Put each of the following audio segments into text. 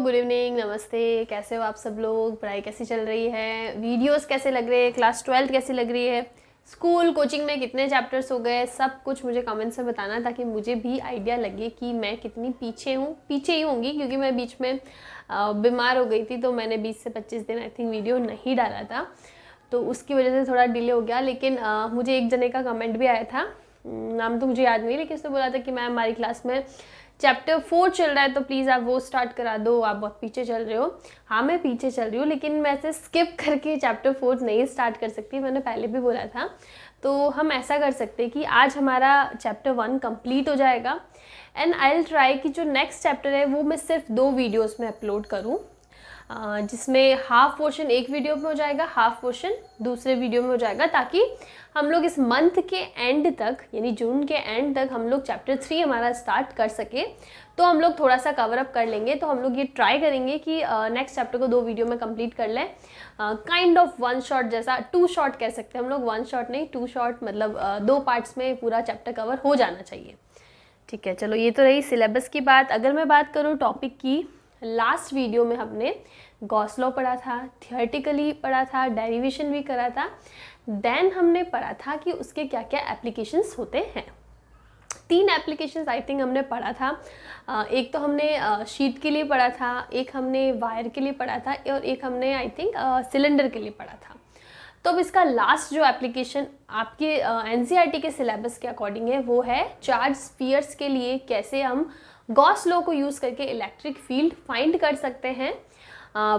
Good evening, नमस्ते। कैसे हो आप सब लोग? पढ़ाई कैसी चल रही है? वीडियोस कैसे लग रहे हैं? क्लास 12 कैसी लग रही है? स्कूल कोचिंग में कितने चैप्टर्स हो गए? सब कुछ मुझे कमेंट्स में बताना, ताकि मुझे भी आइडिया लगे कि मैं कितनी पीछे हूँ। पीछे ही होंगी क्योंकि मैं बीच में बीमार हो गई थी, तो मैंने 20 से 25 दिन आई थिंक वीडियो नहीं डाला था, तो उसकी वजह से थोड़ा डिले हो गया। लेकिन मुझे एक जने का कमेंट भी आया था, नाम तो मुझे याद नहीं, लेकिन उसने बोला था कि मैम हमारी क्लास में चैप्टर 4 चल रहा है, तो प्लीज़ आप वो स्टार्ट करा दो, आप बहुत पीछे चल रहे हो। हाँ, मैं पीछे चल रही हूँ, लेकिन मैं ऐसे स्किप करके चैप्टर 4 नहीं स्टार्ट कर सकती, मैंने पहले भी बोला था। तो हम ऐसा कर सकते हैं कि आज हमारा चैप्टर 1 कंप्लीट हो जाएगा, एंड आई विल ट्राई कि जो नेक्स्ट चैप्टर है वो मैं सिर्फ 2 वीडियोस में अपलोड करूँ, जिसमें हाफ पोर्शन एक वीडियो में हो जाएगा, हाफ पोर्शन दूसरे वीडियो में हो जाएगा, ताकि हम लोग इस मंथ के एंड तक, यानी जून के एंड तक हम लोग चैप्टर 3 हमारा स्टार्ट कर सके। तो हम लोग थोड़ा सा कवर अप कर लेंगे। तो हम लोग ये ट्राई करेंगे कि नेक्स्ट चैप्टर को 2 वीडियो में कंप्लीट कर लें, काइंड ऑफ 1 शॉट जैसा, 2 शॉट कह सकते हैं हम लोग, 1 शॉट नहीं 2 शॉट, मतलब 2 पार्ट्स में पूरा चैप्टर कवर हो जाना चाहिए। ठीक है, चलो ये तो रही सिलेबस की बात। अगर मैं बात करूँ टॉपिक की, लास्ट वीडियो में हमने गॉस लॉ पढ़ा था, थियोरेटिकली पढ़ा था, डेरिवेशन भी करा था, देन हमने पढ़ा था कि उसके क्या क्या एप्लीकेशंस होते हैं। 3 एप्लीकेशंस आई थिंक हमने पढ़ा था। एक तो हमने शीट के लिए पढ़ा था, एक हमने वायर के लिए पढ़ा था, और एक हमने आई थिंक सिलेंडर के लिए पढ़ा था। तो अब इसका लास्ट जो एप्लीकेशन आपके एनसीईआरटी के सिलेबस के अकॉर्डिंग है, वो है चार्ज स्फीयर्स के लिए कैसे हम गॉस लॉ को यूज़ करके इलेक्ट्रिक फील्ड फाइंड कर सकते हैं।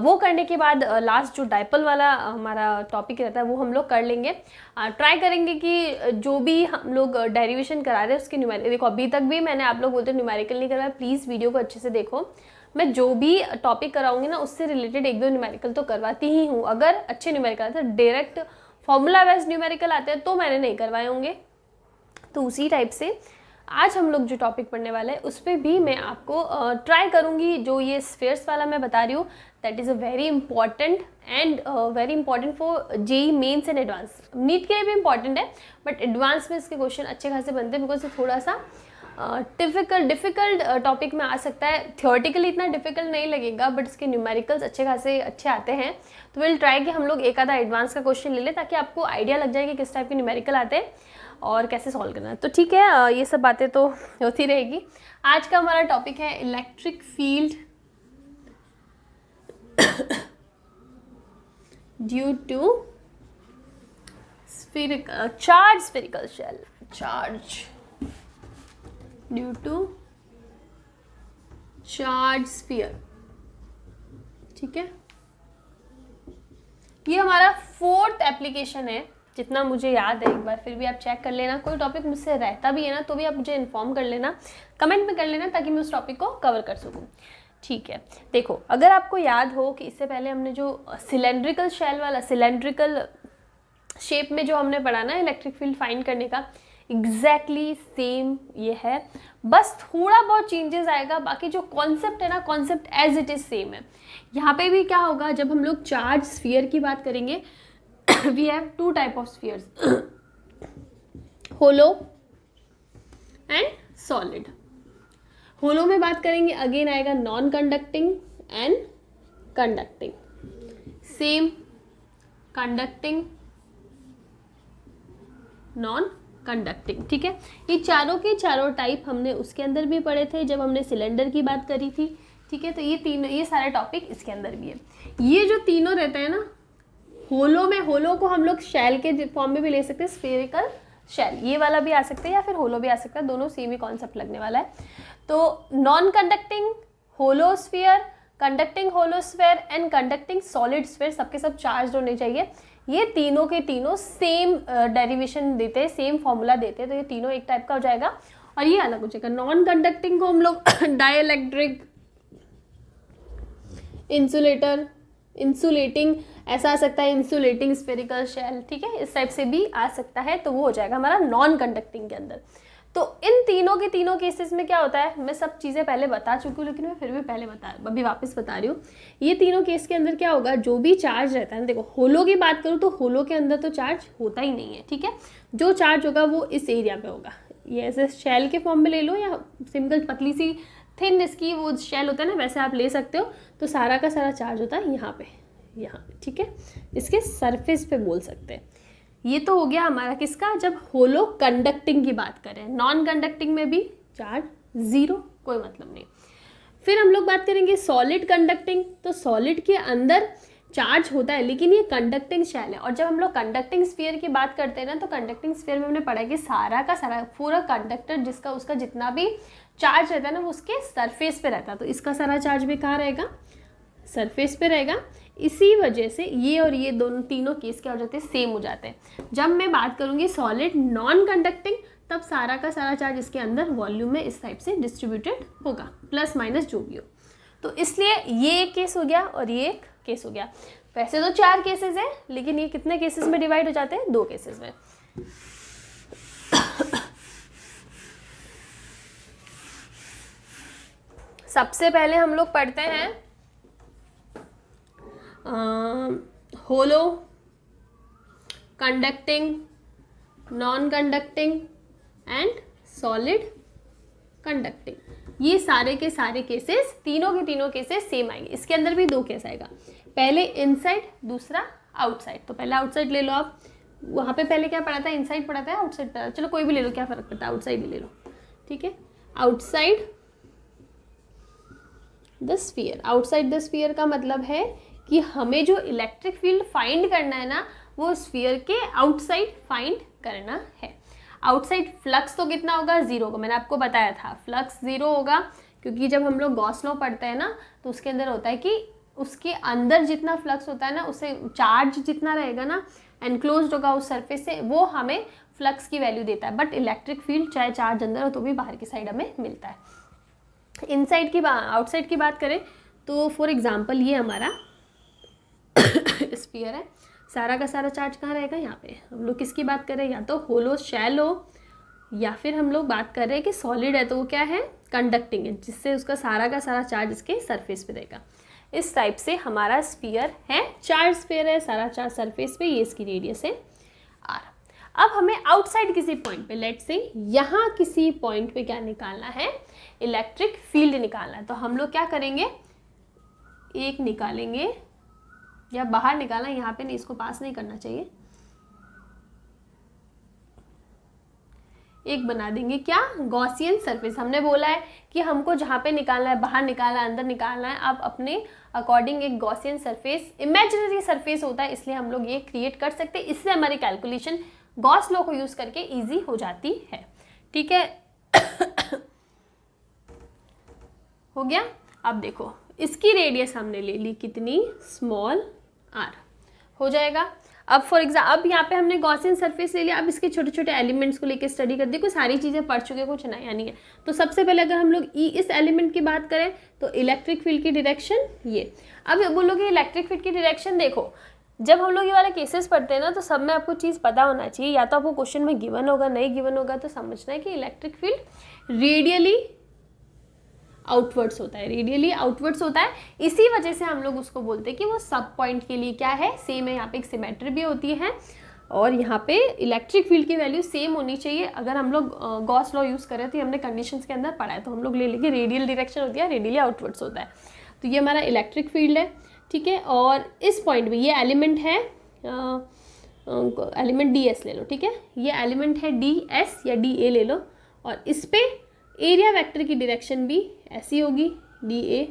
वो करने के बाद लास्ट जो डाइपोल वाला हमारा टॉपिक रहता है वो हम लोग कर लेंगे। ट्राई करेंगे कि जो भी हम लोग डेरिवेशन करा रहे हैं उसके न्यूमेरिकल, देखो अभी तक भी मैंने, आप लोग बोलते हैं न्यूमेरिकल नहीं करवाया, प्लीज़ वीडियो को अच्छे से देखो। मैं जो भी टॉपिक कराऊंगी ना, उससे रिलेटेड 1-2 न्यूमेरिकल तो करवाती ही हूँ। अगर अच्छे न्यूमेरिकल आते हैं, डायरेक्ट फॉर्मूला बेस्ड न्यूमेरिकल आते हैं, तो मैंने नहीं करवाए होंगे। तो उसी टाइप से आज हम लोग जो टॉपिक पढ़ने वाले हैं उस पर भी मैं आपको ट्राई करूँगी। जो ये स्फीयर्स वाला मैं बता रही हूँ, that is a very important and very important for JEE Mains and advance. NEET के लिए भी इंपॉर्टेंट है, बट एडवांस में इसके क्वेश्चन अच्छे खासे बनते हैं, बिकॉज ये थोड़ा सा डिफ़िकल्ट टॉपिक में आ सकता है। थियोरेटिकली इतना डिफिकल्ट नहीं लगेगा, बट इसके न्यूमेरिकल्स अच्छे खासे अच्छे आते हैं। तो विल ट्राई कि हम लोग एक आधा एडवांस का क्वेश्चन ले लें, ताकि आपको आइडिया लग जाए कि किस टाइप के न्यूमेरिकल आते हैं और कैसे सॉल्व करना है। तो ठीक है, ये सब बातें तो होती रहेगी। आज का हमारा टॉपिक है electric field due to charge spherical shell, charge due to charge sphere. ठीक है, ये हमारा 4th एप्लीकेशन है, जितना मुझे याद है। एक बार फिर भी आप चेक कर लेना, कोई टॉपिक मुझसे रहता भी है ना, तो भी आप मुझे इन्फॉर्म कर लेना, कमेंट में कर लेना, ताकि मैं उस टॉपिक को कवर कर सकूँ। ठीक है, देखो अगर आपको याद हो कि इससे पहले हमने जो सिलेंड्रिकल शेल वाला, सिलेंड्रिकल शेप में जो हमने पढ़ा ना इलेक्ट्रिक फील्ड फाइंड करने का, एग्जैक्टली सेम ये है, बस थोड़ा बहुत चेंजेस आएगा। बाकी जो कॉन्सेप्ट है ना, concept as it is same है। यहाँ पे भी क्या होगा, जब हम लोग चार्ज स्फीयर की बात करेंगे, we have 2 type of spheres, hollow and solid. Hollow में बात करेंगे, अगेन आएगा non conducting and conducting, same conducting non conducting. ठीक है, ये चारों के चारों टाइप हमने उसके अंदर भी पढ़े थे जब हमने सिलेंडर की बात करी थी। ठीक है, तो ये तीनों, ये सारे टॉपिक इसके अंदर भी है। ये जो तीनों रहते हैं ना, होलो में, होलो को हम लोग शेल के फॉर्म में भी ले सकते हैं, स्फेरिकल शेल, ये वाला भी आ सकता है, या फिर होलो भी आ सकता है, दोनों सेम ही कॉन्सेप्ट लगने वाला है। तो non conducting hollow sphere, conducting hollow sphere and conducting solid sphere, सबके सब चार्ज होने चाहिए। ये तीनों के तीनों सेम डेरिवेशन देते हैं, सेम फॉर्मूला देते हैं, तो ये तीनों एक टाइप का हो जाएगा और ये अलग हो जाएगा। नॉन कंडक्टिंग को हम लोग डाइइलेक्ट्रिक, इंसुलेटर, इंसुलेटिंग ऐसा आ सकता है, इंसुलेटिंग स्फेरिकल शेल। ठीक है, इस टाइप से भी आ सकता है, तो वो हो जाएगा हमारा नॉन कंडक्टिंग के अंदर। तो इन तीनों के तीनों केसेस में क्या होता है, मैं सब चीज़ें पहले बता चुकी हूँ, लेकिन मैं फिर भी अभी वापस बता रही हूँ। ये तीनों केस के अंदर क्या होगा, जो भी चार्ज रहता है, देखो होलो की बात करूँ तो होलो के अंदर तो चार्ज होता ही नहीं है। ठीक है, जो चार्ज होगा वो इस एरिया पे होगा, ये ऐसे शेल के फॉर्म में ले लो या सिंपल पतली सी थिन इसकी वो शेल होता है ना, वैसे आप ले सकते हो। तो सारा का सारा चार्ज होता है यहाँ पे, ठीक है, इसके सरफेस पे बोल सकते हैं। ये तो हो गया हमारा किसका, जब होलो कंडक्टिंग की बात करें। नॉन कंडक्टिंग में भी चार्ज जीरो, कोई मतलब नहीं। फिर हम लोग बात करेंगे सॉलिड कंडक्टिंग। तो सॉलिड के अंदर चार्ज होता है लेकिन ये कंडक्टिंग शेल है। और जब हम लोग कंडक्टिंग स्फीयर की बात करते हैं ना, तो कंडक्टिंग स्फीयर में हमने पढ़ा है कि सारा का सारा पूरा कंडक्टर जिसका उसका जितना भी चार्ज रहता है ना, वो उसके सरफेस पे रहता है। तो इसका सारा चार्ज भी कहाँ रहेगा, सरफेस पे रहेगा। इसी वजह से ये और ये दोनों तीनों केस क्या हो जाते हैं, सेम हो जाते हैं। जब मैं बात करूँगी सॉलिड नॉन कंडक्टिंग, तब सारा का सारा चार्ज इसके अंदर वॉल्यूम में इस टाइप से डिस्ट्रीब्यूटेड होगा, प्लस माइनस जो भी हो। तो इसलिए ये एक केस हो गया और ये एक केस हो गया। वैसे तो 4 केसेस हैं, लेकिन ये कितने केसेस में डिवाइड हो जाते हैं, 2 केसेस में। सबसे पहले हम लोग पढ़ते हैं hollow, conducting, non conducting and solid conducting. ये सारे के सारे केसेस, तीनों के तीनों केसेस सेम आएंगे। इसके अंदर भी 2 केस आएगा, पहले इनसाइड, दूसरा आउटसाइड। तो पहले आउटसाइड ले लो आप। वहाँ पे पहले क्या पढ़ा था, इनसाइड पढ़ा था, आउटसाइड पढ़ा था। चलो कोई भी ले लो, क्या फ़र्क पड़ता है, आउटसाइड ही ले लो, ठीक है। Outside the sphere. Outside the sphere का मतलब है कि हमें जो इलेक्ट्रिक फील्ड फाइंड करना है ना, वो स्फीयर के आउटसाइड फाइंड करना है। आउटसाइड फ्लक्स तो कितना होगा, 0 होगा। मैंने आपको बताया था फ्लक्स 0 होगा, क्योंकि जब हम लोग गॉस लॉ पढ़ते हैं ना, तो उसके अंदर होता है कि उसके अंदर जितना फ्लक्स होता है ना, उससे चार्ज जितना रहेगा ना, एनक्लोज्ड होगा उस सरफेस से, वो हमें फ्लक्स की वैल्यू देता है। बट इलेक्ट्रिक फील्ड चाहे चार्ज अंदर हो तो भी बाहर की साइड हमें मिलता है। इनसाइड की आउटसाइड की बात करें तो फॉर एग्जांपल ये हमारा स्फीयर है, सारा का सारा चार्ज कहाँ रहेगा, यहाँ पे। हम लोग किसकी बात कर रहे हैं, या तो होलो शेल हो, या फिर हम लोग बात कर रहे हैं कि सॉलिड है तो वो क्या है, कंडक्टिंग है, जिससे उसका सारा का सारा चार्ज इसके सरफेस पे रहेगा। इस टाइप से हमारा स्फीयर है, चार्ज स्फीयर है, सारा चार्ज सरफेस पे, ये इसकी रेडियस है r। अब हमें आउटसाइड किसी पॉइंट पे, लेट से यहाँ किसी पॉइंट पे क्या निकालना है, इलेक्ट्रिक फील्ड निकालना है। तो हम लोग क्या करेंगे, एक निकालेंगे, या बाहर निकालना, यहाँ पे नहीं, इसको पास नहीं करना चाहिए, एक बना देंगे क्या, गॉसियन सरफेस। हमने बोला है कि हमको जहाँ पे निकालना है, बाहर निकालना है, अंदर निकालना है, आप अपने अकॉर्डिंग एक गॉसियन सरफेस, इमेजिनरी सरफेस होता है, इसलिए हम लोग ये क्रिएट कर सकते हैं। इससे हमारी कैलकुलेशन गॉस लॉ को यूज करके इजी हो जाती है, ठीक है। हो गया। अब देखो इसकी रेडियस हमने ले ली कितनी, स्मॉल r हो जाएगा। अब फॉर एग्जाम्पल, अब यहाँ पे हमने गॉसियन सरफेस ले लिया। अब इसके छोटे छोटे एलिमेंट्स को लेकर स्टडी कर दिया, कोई सारी चीज़ें पढ़ चुके, कुछ नया नहीं है। तो सबसे पहले अगर हम लोग इस एलिमेंट की बात करें तो इलेक्ट्रिक फील्ड की डायरेक्शन ये। अब बोलोगे इलेक्ट्रिक फील्ड की डायरेक्शन, देखो जब हम लोग ये वाले केसेस पढ़ते हैं ना, तो सब में आपको चीज़ पता होना चाहिए, या तो आपको क्वेश्चन में गिवन होगा, नहीं गिवन होगा तो समझना है कि इलेक्ट्रिक फील्ड रेडियली आउटवर्ड्स होता है, रेडियली आउटवर्ड्स होता है। इसी वजह से हम लोग उसको बोलते हैं कि वो सब पॉइंट के लिए क्या है, सेम है। यहाँ पे एक सिमेट्री भी होती है, और यहाँ पे इलेक्ट्रिक फील्ड की वैल्यू सेम होनी चाहिए। अगर हम लोग गॉस लॉ यूज़ करें तो हमने कंडीशंस के अंदर पढ़ा है, तो हम लोग ले लेंगे रेडियल डायरेक्शन होती है, रेडियली आउटवर्ड्स होता है। तो ये हमारा इलेक्ट्रिक फील्ड है, ठीक है। और इस पॉइंट पे ये एलिमेंट है, एलिमेंट डी एस ले लो, ठीक है। ये एलिमेंट है डी एस या डी ए ले लो, और इस पे एरिया वेक्टर की डायरेक्शन भी ऐसी होगी, डी ए।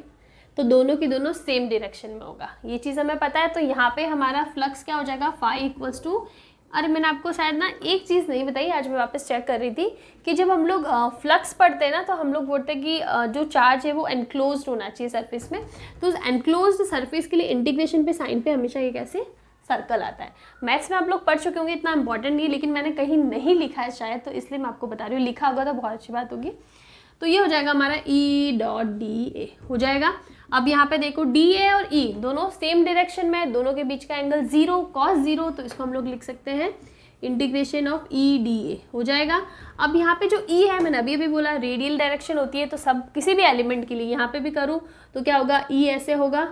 तो दोनों की दोनों सेम डायरेक्शन में होगा, ये चीज़ हमें पता है। तो यहाँ पे हमारा फ्लक्स क्या हो जाएगा, फाई इक्वल्स टू, अरे मैंने आपको शायद ना एक चीज़ नहीं बताई, आज मैं वापस चेक कर रही थी कि जब हम लोग फ्लक्स पढ़ते हैं ना, तो हम लोग बोलते हैं कि जो चार्ज है वो एनक्लोज्ड होना चाहिए सरफेस में। तो उस एनक्लोज्ड सरफेस के लिए इंटीग्रेशन पे साइन पे हमेशा ये कैसे सर्कल आता है। मैथ्स में आप लोग पढ़ चुके होंगे, इतना इंपॉर्टेंट नहीं है, लेकिन मैंने कहीं नहीं लिखा है शायद, तो इसलिए मैं आपको बता रही हूँ। लिखा होगा तो बहुत अच्छी बात होगी। तो ये हो जाएगा हमारा ई डॉट डी ए हो जाएगा। अब यहाँ पे देखो डी ए और ई दोनों सेम डायरेक्शन में, दोनों के बीच का एंगल 0 cos 0, तो इसको हम लोग लिख सकते हैं integration of E D A हो जाएगा। अब यहाँ पे जो ई है, मैंने अभी अभी बोला रेडियल डायरेक्शन होती है, तो सब किसी भी एलिमेंट के लिए यहाँ पे भी करूँ तो क्या होगा, ई ऐसे होगा,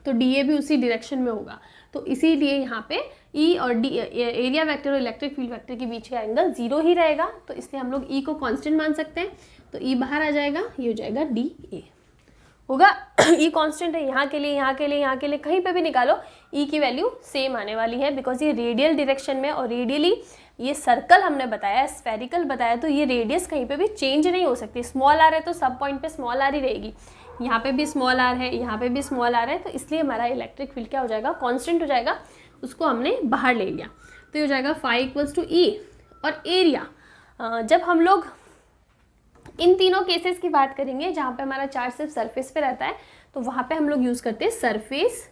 तो DA भी उसी डायरेक्शन में होगा। तो इसीलिए यहाँ पे E और D एरिया वेक्टर और इलेक्ट्रिक फील्ड वेक्टर के बीच का एंगल 0 ही रहेगा, तो इसलिए हम लोग E को कांस्टेंट मान सकते हैं। तो E बाहर आ जाएगा, ये हो जाएगा DA होगा। E कांस्टेंट है यहाँ के लिए, यहाँ के लिए, यहाँ के लिए, कहीं पे भी निकालो E की वैल्यू सेम आने वाली है, बिकॉज ये रेडियल डायरेक्शन में, और रेडियली ये सर्कल हमने बताया, स्फेरिकल बताया, तो ये रेडियस कहीं पे भी चेंज नहीं हो सकती। स्मॉल आर है तो सब पॉइंट पे स्मॉल आर ही रहेगी, यहाँ पे भी स्मॉल आर है, यहाँ पे भी स्मॉल आर है, तो इसलिए हमारा इलेक्ट्रिक फील्ड क्या हो जाएगा, कांस्टेंट हो जाएगा, उसको हमने बाहर ले लिया। तो ये हो जाएगा फाई इक्वल्स टू E। और एरिया, जब हम लोग इन तीनों केसेस की बात करेंगे जहाँ पे हमारा चार्ज सिर्फ सरफेस पे रहता है, तो वहाँ पे हम लोग यूज़ करते हैं surface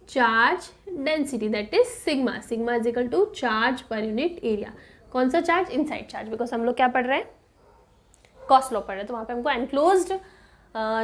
charge density, that is sigma. Sigma is equal to charge per unit area. कौन सा चार्ज? इनसाइड चार्ज, बिकॉज हम लोग क्या पढ़ रहे हैं, गॉस लॉ पढ़ रहे हैं, तो वहाँ पे हमको एनक्लोज्ड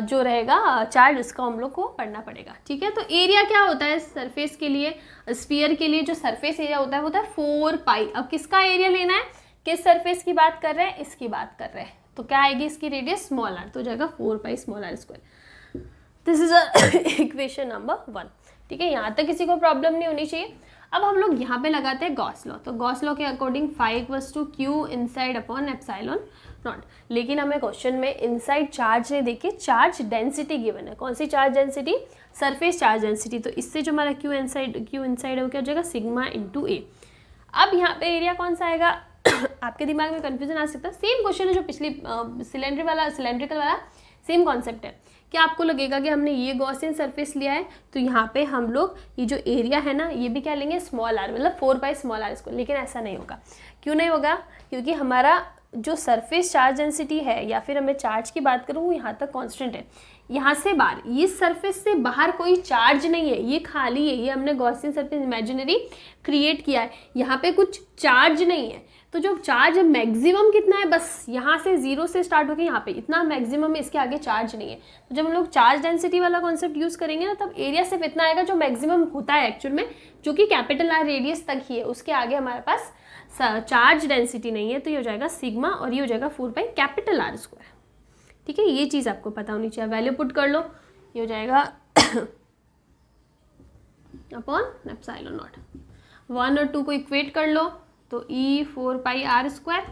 जो रहेगा चार्ज, उसका हम लोग को पढ़ना पड़ेगा। ठीक है, तो एरिया क्या होता है सरफेस के लिए, स्फीयर के लिए जो सरफेस एरिया होता है वो होता है 4 पाई। अब किसका एरिया लेना है, किस सरफेस की बात कर रहे हैं, इसकी बात कर रहे हैं, तो क्या आएगी इसकी रेडियस स्मॉल आर, तो हो जाएगा 4 pi small R square. This is equation number 1। ठीक है, यहाँ तक किसी को प्रॉब्लम नहीं होनी चाहिए। अब हम लोग यहाँ पे लगाते हैं गॉस लॉ, तो गॉस लॉ के according phi equals to Q inside upon epsilon naught. लेकिन हमें क्वेश्चन में इनसाइड चार्ज नहीं देके चार्ज डेंसिटी गिवन है। कौन सी charge density? Surface charge density. तो इससे जो हमारा क्यू इनसाइड है वो क्या हो जाएगा, सिग्मा इंटू ए। अब यहाँ पे एरिया कौन सा आएगा आपके दिमाग में कन्फ्यूजन आ सकता है। सेम क्वेश्चन है जो पिछली सिलेंड्रिकल वाला सेम कॉन्सेप्ट है। क्या आपको लगेगा कि हमने ये गॉसियन सरफेस लिया है तो यहाँ पे हम लोग ये जो एरिया है ना ये भी क्या लेंगे, स्मॉल आर, मतलब 4 पाई स्मॉल आर स्क्वायर। लेकिन ऐसा नहीं होगा। क्यों नहीं होगा? क्योंकि हमारा जो सरफेस चार्ज डेंसिटी है, या फिर हमें चार्ज की बात करूँ, वो यहाँ तक कांस्टेंट है। यहाँ से बाहर, ये सरफेस से बाहर कोई चार्ज नहीं है, ये खाली है, ये हमने गॉसियन सरफेस इमेजिनरी क्रिएट किया है, यहाँ पे कुछ चार्ज नहीं है। तो जो चार्ज मैक्सिमम कितना है, बस यहाँ से 0 से स्टार्ट होकर यहाँ पे इतना मैक्सिमम है, इसके आगे चार्ज नहीं है। तो जब हम लोग चार्ज डेंसिटी वाला कॉन्सेप्ट यूज़ करेंगे ना, तब एरिया सिर्फ इतना आएगा जो मैक्सिमम होता है एक्चुअल में, जो कि कैपिटल आर रेडियस तक ही है, उसके आगे हमारे पास चार्ज डेंसिटी नहीं है। तो ये हो जाएगा सिग्मा और ये हो जाएगा 4 पाई कैपिटल आर स्क्वायर। ठीक है, ये चीज़ आपको पता होनी चाहिए। वैल्यू पुट कर लो, ये हो जाएगा अपॉन एप्सिलॉन नॉट। 1 और 2 को इक्वेट कर लो, तो E 4 pi R square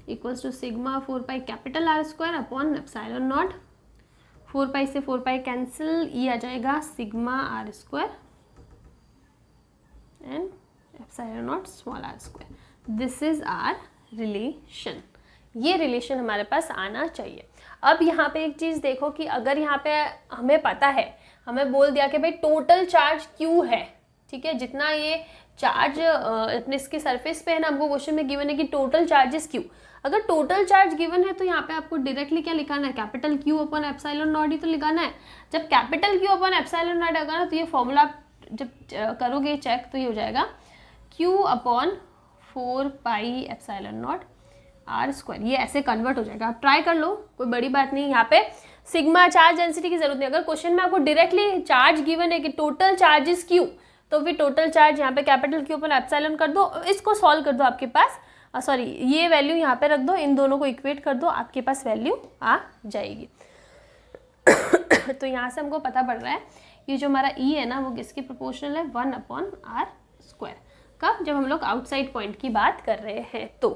equals to sigma 4 pi capital R square upon epsilon naught. 4 pi से 4 पाई कैंसिल, E आ जाएगा sigma R square and epsilon naught small R square. This is our relation. ये relation हमारे पास आना चाहिए। अब यहाँ पे एक चीज़ देखो कि अगर यहाँ पे हमें पता है, हमें बोल दिया कि भाई टोटल चार्ज Q है, ठीक है, जितना ये चार्ज अपने इसके सरफेस पे है ना, हमको क्वेश्चन में गिवन है कि टोटल चार्जेस Q। अगर टोटल चार्ज गिवन है तो यहाँ पे आपको डायरेक्टली क्या लिखाना है, capital Q upon epsilon not ही तो लिखाना है। जब capital Q upon epsilon not होगा ना, तो ये फॉर्मूला जब करोगे चेक, तो ये हो जाएगा Q upon 4 pi epsilon naught R square. ये ऐसे कन्वर्ट हो जाएगा। आप ट्राई कर लो, कोई बड़ी बात नहीं। यहाँ पे सिग्मा चार्ज डेंसिटी की जरूरत नहीं। अगर क्वेश्चन में आपको डायरेक्टली चार्ज गिवन है कि टोटल चार्जेस Q, तो फिर टोटल चार्ज यहाँ पे कैपिटल Q पर एप्सिलॉन कर दो, इसको सॉल्व कर दो, आपके पास सॉरी ये वैल्यू यहाँ पे रख दो, इन दोनों को इक्वेट कर दो, आपके पास वैल्यू आ जाएगी। तो यहाँ से हमको पता पड़ रहा है ये जो हमारा E है ना, वो किसके प्रोपोर्शनल है, 1 अपॉन आर स्क्वायर। कब? जब हम लोग आउटसाइड पॉइंट की बात कर रहे हैं। तो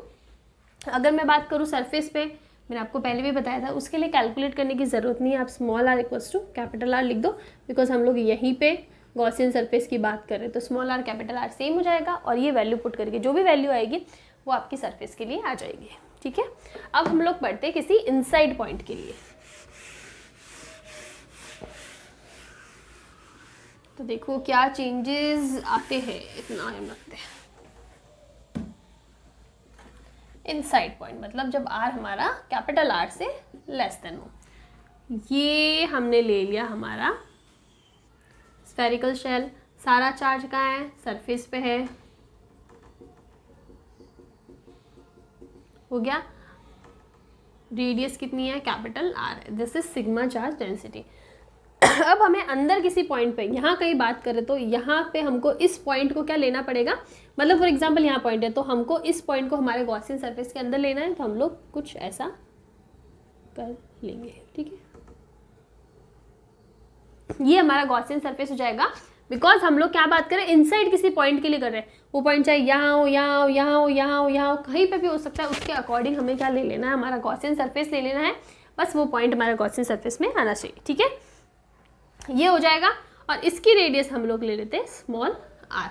अगर मैं बात करूँ सरफेस पे, मैंने आपको पहले भी बताया था, उसके लिए कैलकुलेट करने की ज़रूरत नहीं है। आप small R equals to capital R लिख दो, बिकॉज हम लोग यहीं पे गॉसियन सरफेस की बात कर रहे हैं। तो small are capital R same हो जाएगा, और ये वैल्यू पुट करके जो भी वैल्यू आएगी वो आपकी सरफेस के लिए आ जाएगी। ठीक है, अब हम लोग पढ़ते हैं किसी इनसाइड पॉइंट के लिए। तो देखो क्या चेंजेस आते हैं, इतना हम रखते हैं। इनसाइड पॉइंट मतलब जब आर हमारा कैपिटल आर से लेस देन हो। ये हमने ले लिया हमारा स्फेरिकल शेल। सारा चार्ज कहाँ है? सरफेस पे है। हो गया। रेडियस कितनी है? Capital R. This is sigma charge density. अब हमें अंदर किसी पॉइंट पे, यहाँ कहीं बात करें तो यहाँ पे हमको इस पॉइंट को क्या लेना पड़ेगा, मतलब फॉर एग्जांपल यहाँ पॉइंट है, तो हमको इस पॉइंट को हमारे गॉसियन सरफेस के अंदर लेना है, तो हम लोग कुछ ऐसा कर लेंगे। ठीक है, ये हमारा गॉसियन सरफेस हो जाएगा, बिकॉज हम लोग क्या बात करें, इनसाइड किसी पॉइंट के लिए कर रहे हैं, वो पॉइंट चाहे यहाँ हो, यहाँ हो, यहाँ हो, यहाँ हो, यहाँ हो, कहीं पे भी हो सकता है, उसके अकॉर्डिंग हमें क्या ले लेना है, हमारा गॉसियन सरफेस ले लेना है, बस वो पॉइंट हमारा गॉसियन सरफेस में आना चाहिए, ठीक है। ये हो जाएगा, और इसकी रेडियस हम लोग ले लेते हैं स्मॉल आर,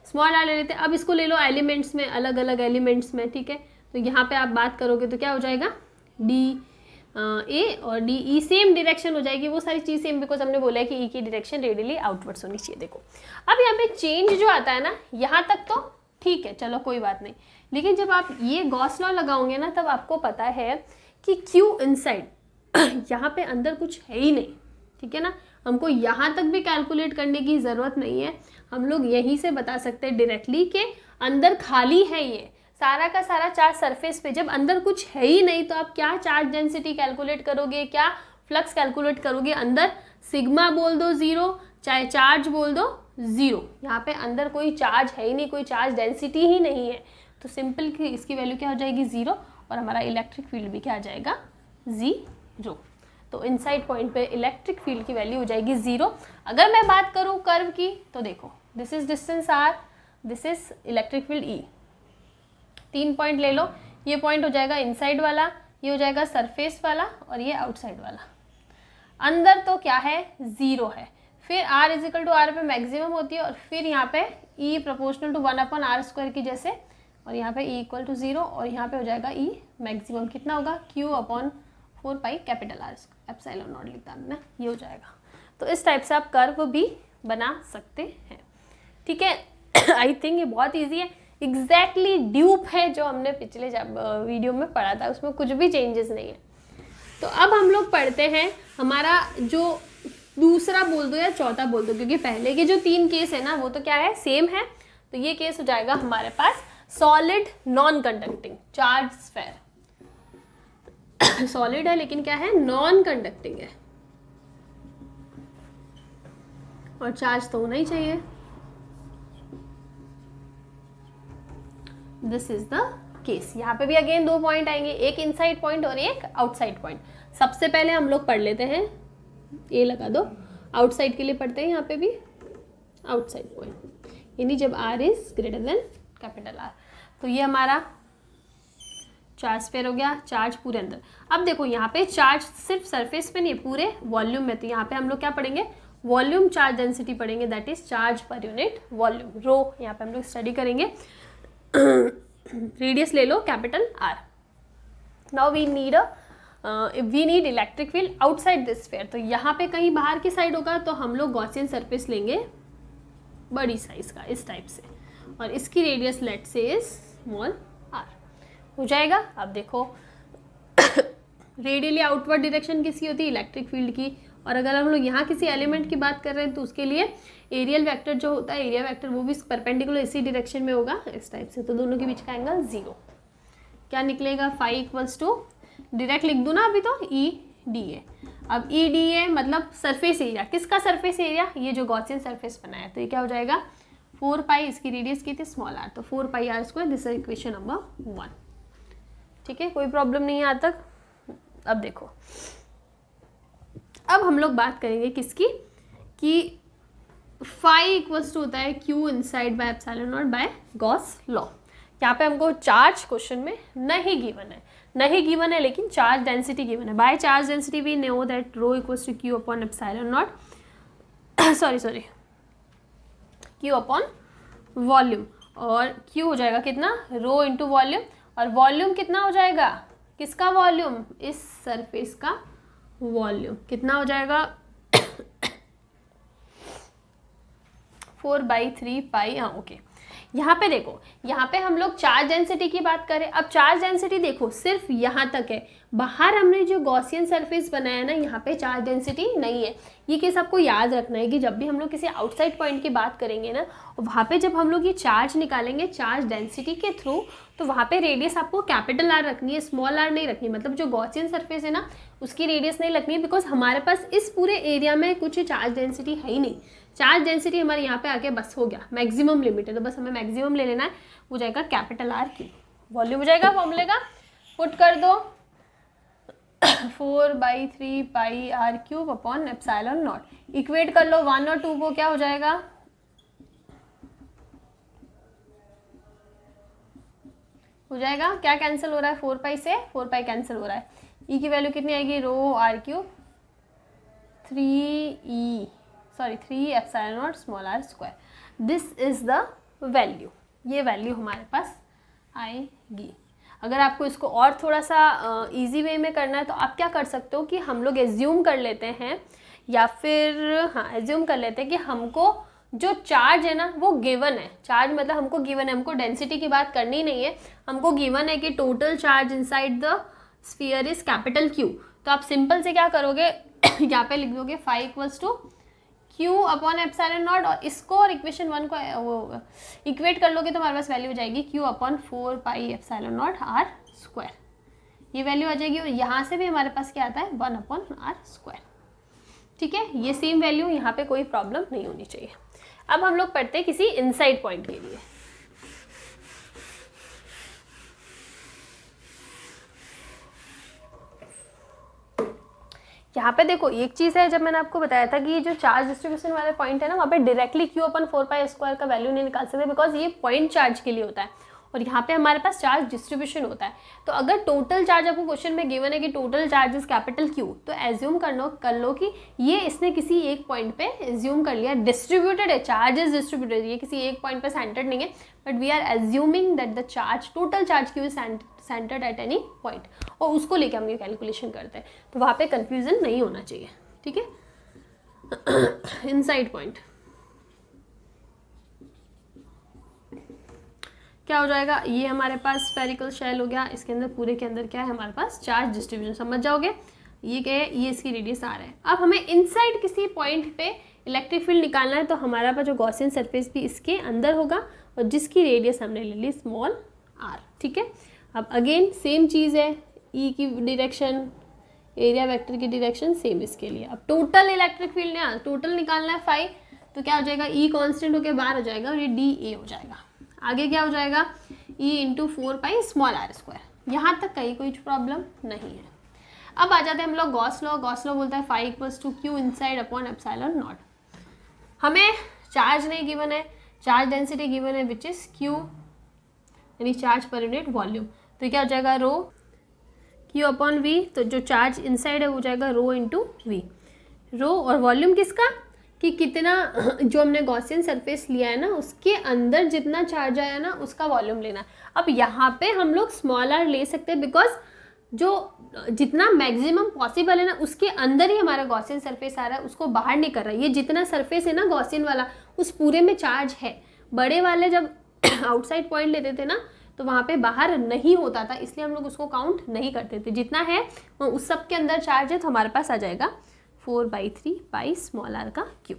स्मॉल आर ले लेते हैं। अब इसको ले लो एलिमेंट्स में, अलग अलग एलिमेंट्स में, ठीक है। तो यहाँ पे आप बात करोगे तो क्या हो जाएगा, डी ए और डी ई सेम डायरेक्शन हो जाएगी, वो सारी चीज़ सेम, बिकॉज हमने बोला है कि ई की डायरेक्शन रेडियली आउटवर्ड्स होनी चाहिए। देखो अब यहाँ पे चेंज जो आता है ना, यहाँ तक तो ठीक है, चलो कोई बात नहीं, लेकिन जब आप ये गॉस लॉ लगाओगे ना, तब आपको पता है कि क्यू इनसाइड यहाँ पे अंदर कुछ है ही नहीं, ठीक है ना। हमको यहाँ तक भी कैलकुलेट करने की ज़रूरत नहीं है, हम लोग यहीं से बता सकते हैं डायरेक्टली कि अंदर खाली है, ये सारा का सारा चार्ज सरफेस पे। जब अंदर कुछ है ही नहीं तो आप क्या चार्ज डेंसिटी कैलकुलेट करोगे, क्या फ्लक्स कैलकुलेट करोगे, अंदर सिग्मा बोल दो 0, चाहे चार्ज बोल दो 0, यहाँ पे अंदर कोई चार्ज है ही नहीं, कोई चार्ज डेंसिटी ही नहीं है, तो सिंपल की इसकी वैल्यू क्या हो जाएगी 0, और हमारा इलेक्ट्रिक फील्ड भी क्या आ जाएगा 0। तो इनसाइड पॉइंट पे इलेक्ट्रिक फील्ड की वैल्यू हो जाएगी 0। अगर मैं बात करूँ कर्व की, तो देखो this is distance r, this is electric field E, 3 point ले लो, ये पॉइंट हो जाएगा इनसाइड वाला, ये हो जाएगा सरफेस वाला, और ये आउटसाइड वाला। अंदर तो क्या है 0 है, फिर r इजिकल टू आर पे मैक्सिमम होती है, और फिर यहाँ पे E प्रोपोर्शनल टू 1/r² की जैसे, और यहाँ पे E इक्वल टू 0, और यहाँ पे हो जाएगा E मैक्सिमम कितना होगा, Q/4 pi capital R epsilon not लिखता है ना, ये हो जाएगा। तो इस टाइप से आप कर्व भी बना सकते हैं, ठीक है। आई थिंक ये बहुत ईजी है, एग्जैक्टली ड्यूप है जो हमने पिछले वीडियो में पढ़ा था, उसमें कुछ भी चेंजेस नहीं है। तो अब हम लोग पढ़ते हैं हमारा जो दूसरा बोल दो या चौथा बोल दो, क्योंकि पहले के जो 3 केस है ना वो तो क्या है, सेम है। तो ये केस हो जाएगा हमारे पास solid non conducting charge sphere. Solid है लेकिन क्या है, नॉन कंडक्टिंग है, और चार्ज तो होना ही चाहिए। This is the case. यहाँ पे भी अगेन 2 पॉइंट आएंगे, एक इनसाइड पॉइंट और एक आउटसाइड पॉइंट। सबसे पहले हम लोग पढ़ लेते हैं, ए लगा दो, आउटसाइड के लिए पढ़ते हैं, यहाँ पे भी आउटसाइड पॉइंट, यानी जब r is greater then capital R। तो ये हमारा चार्ज स्फीयर हो गया, चार्ज पूरे अंदर। अब देखो यहाँ पे चार्ज सिर्फ सरफेस पे नहीं, पूरे वॉल्यूम में। तो यहाँ पे हम लोग क्या पढ़ेंगे, वॉल्यूम चार्ज डेंसिटी पढ़ेंगे, that is charge per unit volume, rho. यहाँ पे हम लोग स्टडी करेंगे। रेडियस ले लो capital R। Now we need electric field outside this sphere. तो यहाँ पे कहीं बाहर की साइड होगा तो हम लोग गॉसियन सरफेस लेंगे बड़ी साइज का, इस टाइप से, और इसकी रेडियस लेट से इज स्मॉल r हो जाएगा। अब देखो रेडियली आउटवर्ड डायरेक्शन किसकी होती है, इलेक्ट्रिक फील्ड की। और अगर हम लोग यहाँ किसी एलिमेंट की बात कर रहे हैं तो उसके लिए एरियल वेक्टर जो होता है, एरिया वेक्टर, वो भी परपेंडिकुलर इसी डायरेक्शन में होगा, इस टाइप से। तो दोनों के बीच का एंगल 0 क्या निकलेगा, फाई इक्वल्स टू, डायरेक्ट लिख दूँ ना अभी तो, EDA। अब EDA मतलब सरफेस एरिया, किसका सरफेस एरिया, ये जो गॉसियन सरफेस बनाया। तो ये क्या हो जाएगा 4 पाई, इसकी रेडियस की थी स्मॉल r, तो 4 पाई r²। This is equation number 1, ठीक है, कोई प्रॉब्लम नहीं है आज तक। अब देखो, अब हम लोग बात करेंगे किसकी, कि फाई इक्वल्स टू होता है Q inside by epsilon naught by Gauss law. यहाँ पे हमको चार्ज क्वेश्चन में नहीं गिवन है, लेकिन चार्ज डेंसिटी गिवन है। By charge density we know that rho equals to Q upon epsilon naught, sorry Q upon volume, और Q हो जाएगा कितना, रो इंटू वॉल्यूम, और वॉल्यूम कितना हो जाएगा, किसका वॉल्यूम, इस सरफेस का वॉल्यूम कितना हो जाएगा 4/3 पाई। हाँ ओके, यहाँ पे देखो, यहाँ पे हम लोग चार्ज डेंसिटी की बात करें। अब चार्ज डेंसिटी देखो सिर्फ यहाँ तक है, बाहर हमने जो गॉसियन सरफेस बनाया ना, यहाँ पे चार्ज डेंसिटी नहीं है। ये केस आपको याद रखना है कि जब भी हम लोग किसी आउटसाइड पॉइंट की बात करेंगे ना, वहाँ पे जब हम लोग ये चार्ज निकालेंगे चार्ज डेंसिटी के थ्रू, तो वहाँ पे रेडियस आपको कैपिटल R रखनी है, स्मॉल r नहीं रखनी। मतलब जो गॉसियन सरफेस है ना, उसकी रेडियस नहीं रखनी है, बिकॉज हमारे पास इस पूरे एरिया में कुछ चार्ज डेंसिटी है ही नहीं। चार्ज डेंसिटी हमारे यहाँ पे आके बस हो गया, मैक्सिमम लिमिट है, तो बस हमें मैक्सिमम ले लेना है, हो जाएगा कैपिटल R3। वॉल्यूम हो जाएगा फॉर्मूले का, पुट कर दो 4/3 पाई r³ upon epsilon not. Equate कर लो 1 और 2 को, क्या हो जाएगा, क्या कैंसिल हो रहा है, 4 पाई से 4 पाई कैंसिल हो रहा है, ई की वैल्यू कितनी आएगी, rho R cube 3 epsilon naught small R square, this is the value, ये वैल्यू हमारे पास आएगी। अगर आपको इसको और थोड़ा सा इजी वे में करना है तो आप क्या कर सकते हो कि हम लोग एज्यूम कर लेते हैं, या फिर हाँ एज्यूम कर लेते हैं कि हमको जो चार्ज है ना वो गिवन है, चार्ज मतलब हमको गिवन है, हमको डेंसिटी की बात करनी नहीं है, हमको गिवन है कि total charge inside the sphere is capital Q. तो आप सिंपल से क्या करोगे यहाँ पे लिख दोगे 5 equals to Q upon epsilon naught, और इसको और इक्वेशन 1 को वो इक्वेट कर लोगे तो हमारे पास वैल्यू हो जाएगी Q upon 4 pi epsilon naught R square, ये वैल्यू आ जाएगी। और यहाँ से भी हमारे पास क्या आता है 1 अपॉन आर स्क्वायर, ठीक है, ये सेम वैल्यू, यहाँ पे कोई प्रॉब्लम नहीं होनी चाहिए। अब हम लोग पढ़ते हैं किसी इनसाइड पॉइंट के लिए। यहाँ पे देखो एक चीज़ है, जब मैंने आपको बताया था कि ये जो चार्ज डिस्ट्रीब्यूशन वाले पॉइंट है ना, वहाँ पे डायरेक्टली क्यू अपन 4 पाई स्क्वायर का वैल्यू नहीं निकाल सकते, बिकॉज ये पॉइंट चार्ज के लिए होता है और यहाँ पे हमारे पास चार्ज डिस्ट्रीब्यूशन होता है। तो अगर टोटल चार्ज आपको क्वेश्चन में गिवन है कि total charge is capital Q, तो एज्यूम कर लो कि ये इसने किसी एक पॉइंट पे एज्यूम कर लिया, डिस्ट्रीब्यूटेड है, चार्ज इज डिस्ट्रीब्यूटेड, ये किसी एक पॉइंट पे सेंटर्ड नहीं है, but we are assuming that the charge, total charge Q is centred at any point, और उसको लेके हम ये कैलकुलेशन करते हैं, तो वहाँ पे कंफ्यूजन नहीं होना चाहिए, ठीक है। इनसाइड पॉइंट क्या हो जाएगा, ये हमारे पास स्फेरिकल शेल हो गया, इसके अंदर पूरे के अंदर क्या है हमारे पास चार्ज डिस्ट्रीब्यूशन, समझ जाओगे, ये क्या है, ये इसकी रेडियस आर है। अब हमें इनसाइड किसी पॉइंट पे इलेक्ट्रिक फील्ड निकालना है, तो हमारा पास जो गॉसियन सरफेस भी इसके अंदर होगा और जिसकी रेडियस हमने ले ली स्मॉल आर, ठीक है। अब अगेन सेम चीज़ है, ई की डायरेक्शन, एरिया वेक्टर की डायरेक्शन सेम इसके लिए। अब टोटल इलेक्ट्रिक फील्ड है, टोटल निकालना है 5, तो क्या हो जाएगा, ई कॉन्स्टेंट होकर बाहर हो जाएगा और ये डी ए हो जाएगा। आगे क्या हो जाएगा, E into 4 pi small R square, यहाँ तक कहीं कोई प्रॉब्लम नहीं है। अब आ जाते हैं हम लोग गॉस लॉ। गॉस लॉ बोलता है 5 equals to Q inside upon epsilon naught. हमें चार्ज नहीं गिवन है, चार्ज डेंसिटी गिवन है विच इज क्यू, यानी चार्ज पर यूनिट वॉल्यूम, तो क्या हो जाएगा रो क्यू अपॉन वी, तो जो चार्ज इनसाइड है वो जाएगा रो इंटू वी, रो और वॉल्यूम किसका, कि कितना जो हमने गॉसियन सरफेस लिया है ना उसके अंदर जितना चार्ज आया ना उसका वॉल्यूम लेना। अब यहाँ पे हम लोग स्मॉल आर ले सकते हैं, बिकॉज जो जितना मैक्सिमम पॉसिबल है ना उसके अंदर ही हमारा गॉसियन सरफेस आ रहा है, उसको बाहर नहीं कर रहा है। ये जितना सरफेस है ना गॉसियन वाला उस पूरे में चार्ज है, बड़े वाले जब आउटसाइड पॉइंट लेते थे ना तो वहाँ पे बाहर नहीं होता था, इसलिए हम लोग उसको काउंट नहीं करते थे। जितना है उस सब के अंदर चार्ज है, तो हमारे पास आ जाएगा 4/3 पाई स्मॉल आर का क्यू।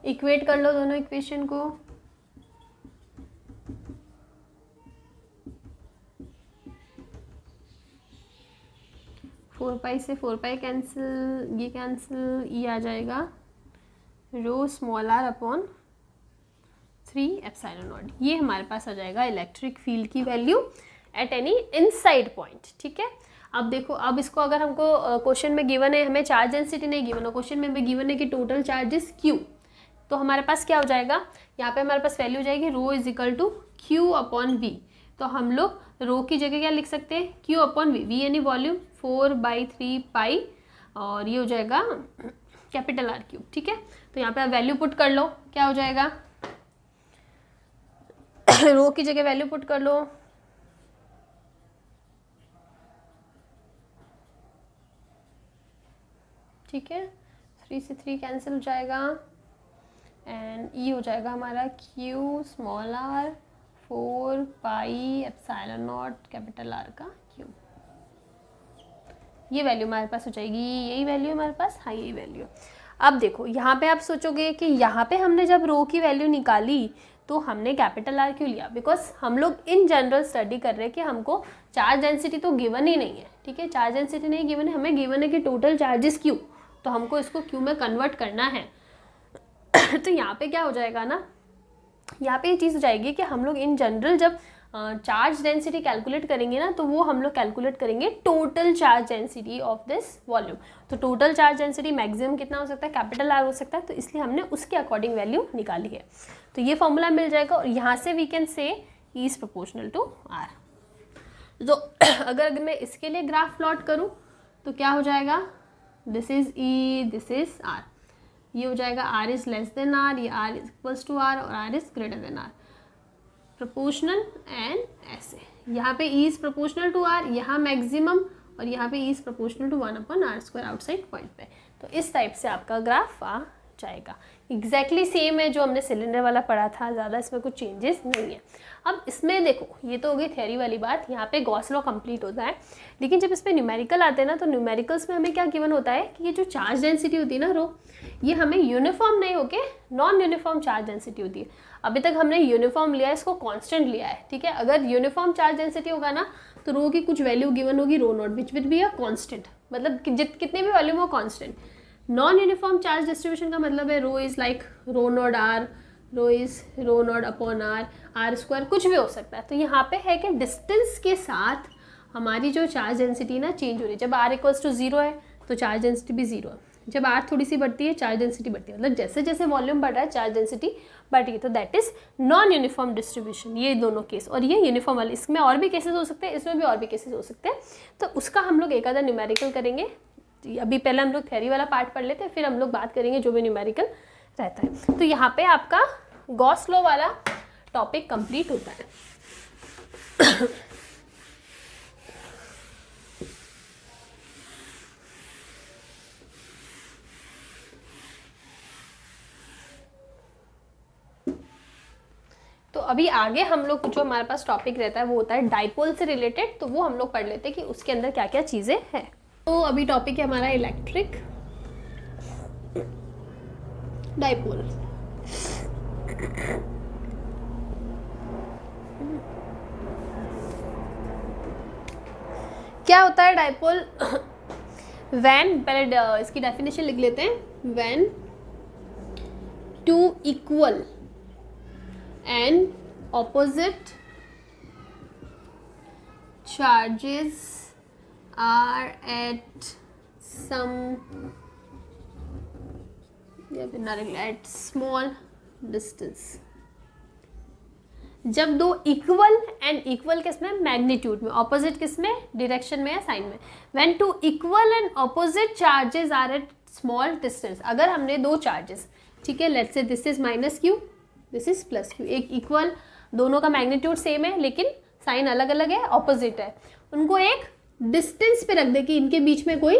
इक्वेट कर लो दोनों इक्वेशन को, फोर पाई से 4 पाई कैंसिल, ये कैंसिल, ये आ जाएगा rho small R upon 3 epsilon naught. ये हमारे पास आ जाएगा इलेक्ट्रिक फील्ड की value at any inside point, ठीक है। अब देखो, अब इसको अगर हमको क्वेश्चन में गिवन है, हमें चार्ज डेंसिटी नहीं गिवन है, क्वेश्चन में हमें गिवन है कि टोटल चार्जेस क्यू, तो हमारे पास क्या हो जाएगा, यहाँ पे हमारे पास वैल्यू हो जाएगी rho is equal to Q upon V. तो हम लोग रो की जगह क्या लिख सकते हैं, क्यू अपॉन वी, वी यानी वॉल्यूम 4/3 पाई, और ये हो जाएगा कैपिटल आर क्यूब, ठीक है। तो यहाँ पे आप वैल्यू पुट कर लो, क्या हो जाएगा, रो की जगह वैल्यू पुट कर लो, ठीक है, 3 से 3 कैंसिल हो जाएगा एंड ई हो जाएगा हमारा Q small R 4 pi epsilon naught capital R का क्यू। ये वैल्यू हमारे पास हो जाएगी, यही वैल्यू हमारे पास, हाँ यही वैल्यू। अब देखो यहाँ पे आप सोचोगे कि यहाँ पे हमने जब रो की वैल्यू निकाली तो हमने कैपिटल आर क्यों लिया, बिकॉज हम लोग इन जनरल स्टडी कर रहे हैं कि हमको चार्ज डेंसिटी तो गिवन ही नहीं है, ठीक है, चार्ज डेंसिटी नहीं गिवन है, हमें गिवन है कि टोटल चार्जेस क्यू, तो हमको इसको क्यू में कन्वर्ट करना है। तो यहाँ पे क्या हो जाएगा ना, यहाँ पे ये चीज़ हो जाएगी कि हम लोग इन जनरल जब चार्ज डेंसिटी कैलकुलेट करेंगे ना, तो वो हम लोग कैलकुलेट करेंगे total charge density of this volume. तो टोटल चार्ज डेंसिटी मैक्सिमम कितना हो सकता है, कैपिटल आर हो सकता है, तो इसलिए हमने उसके अकॉर्डिंग वैल्यू निकाली है। तो ये फॉर्मूला मिल जाएगा और यहाँ से we can say E is proportional to R. तो अगर मैं इसके लिए ग्राफ प्लॉट करूँ तो क्या हो जाएगा, this is E, this is R, ये हो जाएगा R is less than R, ये R is equals to R और R is greater than R, proportional and ऐसे। यहाँ पे E is proportional to R, यहाँ मैक्सिमम, और यहाँ पे E is proportional to 1/r² outside point पे। तो इस टाइप से आपका ग्राफ आ जाएगा। एग्जैक्टली सेम है जो हमने सिलेंडर वाला पढ़ा था, ज़्यादा इसमें कुछ चेंजेस नहीं है। अब इसमें देखो, ये तो हो गई थ्योरी वाली बात, यहाँ पे गॉस लॉ कंप्लीट होता है। लेकिन जब इस पर न्यूमेरिकल आते हैं ना, तो न्यूमेरिकल्स में हमें क्या गिवन होता है कि ये जो चार्ज डेंसिटी होती है ना रो, ये हमें यूनिफॉर्म नहीं होके नॉन यूनिफॉर्म चार्ज डेंसिटी होती है। अभी तक हमने यूनिफॉर्म लिया है, इसको कांस्टेंट लिया है, ठीक है। अगर यूनिफॉर्म चार्ज डेंसिटी होगा ना, तो रो की कुछ वैल्यू गिवन होगी rho naught, which will be a constant, मतलब कितने भी वैल्यू में वो constant. Non uniform charge distribution का मतलब है rho is like rho naught R, rho is rho naught upon R, R², कुछ भी हो सकता है। तो यहाँ पे है कि डिस्टेंस के साथ हमारी जो चार्ज डेंसिटी ना चेंज हो रही है। जब R इक्वल्स टू 0 है तो चार्ज डेंसिटी भी 0 है, जब R थोड़ी सी बढ़ती है चार्ज डेंसिटी बढ़ती है, मतलब जैसे जैसे वॉल्यूम बढ़ रहा है चार्ज डेंसिटी बढ़ रही है। तो that is non uniform distribution, ये दोनों केस। और ये यूनिफॉर्म वाले, इसमें और भी केसेस हो सकते हैं, इसमें भी और भी केसेस हो सकते हैं। तो उसका हम लोग एक आधा न्यूमेरिकल करेंगे। अभी पहले हम लोग थ्योरी वाला पार्ट पढ़ लेते हैं, फिर हम लोग बात करेंगे जो भी न्यूमेरिकल रहता है। तो यहाँ पे आपका गॉस लॉ वाला टॉपिक कंप्लीट होता है। तो अभी आगे हम लोग जो हमारे पास टॉपिक रहता है वो होता है डाइपोल से रिलेटेड। तो वो हम लोग पढ़ लेते हैं कि उसके अंदर क्या क्या चीज़ें हैं। तो अभी टॉपिक है हमारा इलेक्ट्रिक डाइपोल। क्या होता है डाइपोल? व्हेन, पहले इसकी डेफिनेशन लिख लेते हैं। When two equal and opposite charges are at at small distance। जब दो इक्वल, एंड इक्वल किसमें, मैग्नीट्यूड में, ऑपोजिट किसमें, डायरेक्शन में या साइन में। When two equal and opposite charges are at small distance. अगर हमने दो चार्जेस, ठीक है, let's say this is -q, this is +q, एक इक्वल, दोनों का मैग्नीट्यूड सेम है लेकिन साइन अलग अलग है, ऑपोजिट है, उनको एक डिस्टेंस पे रख दे कि इनके बीच में कोई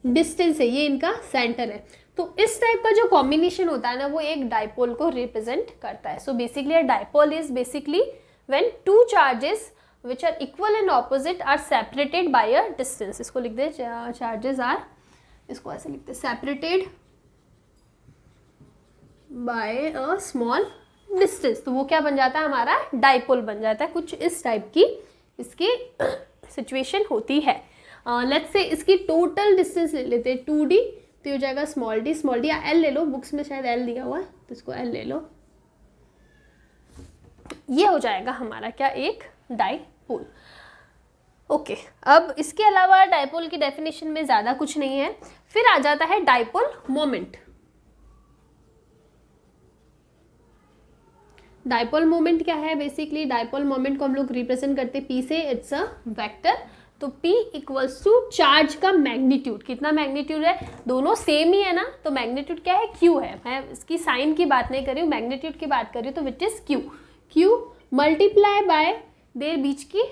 डिस्टेंस है, ये इनका सेंटर है। तो इस टाइप का जो कॉम्बिनेशन होता है ना, वो एक डाइपोल को रिप्रेजेंट करता है। So basically a dipole is basically when two charges which are equal and opposite are separated by a distance. इसको लिख दे, चार्जेस आर, इसको ऐसे लिखते हैं, separated by a small distance. तो वो क्या बन जाता है, हमारा डाइपोल बन जाता है। कुछ इस टाइप की इसकी सिचुएशन होती है। लेट्स से इसकी टोटल डिस्टेंस ले लेते हैं 2d, तो हो जाएगा स्मॉल डी, या एल ले लो, बुक्स में शायद एल दिया हुआ है तो इसको एल ले लो। ये हो जाएगा हमारा क्या, एक डाइपोल। ओके, अब इसके अलावा डाइपोल की डेफिनेशन में ज़्यादा कुछ नहीं है। फिर आ जाता है डाइपोल मोमेंट। डाइपोल मोमेंट क्या है, बेसिकली डाइपोल मोमेंट को हम लोग रिप्रेजेंट करते हैं P से, इट्स अ वेक्टर। तो P इक्वल्स टू चार्ज का मैग्नीट्यूड। कितना मैग्नीट्यूड है, दोनों सेम ही है ना, तो मैग्नीट्यूड क्या है, Q है। मैं इसकी साइन की बात नहीं कर रही हूँ, मैग्नीट्यूड की बात कर रही हूँ, तो which is Q multiply by देर बीच की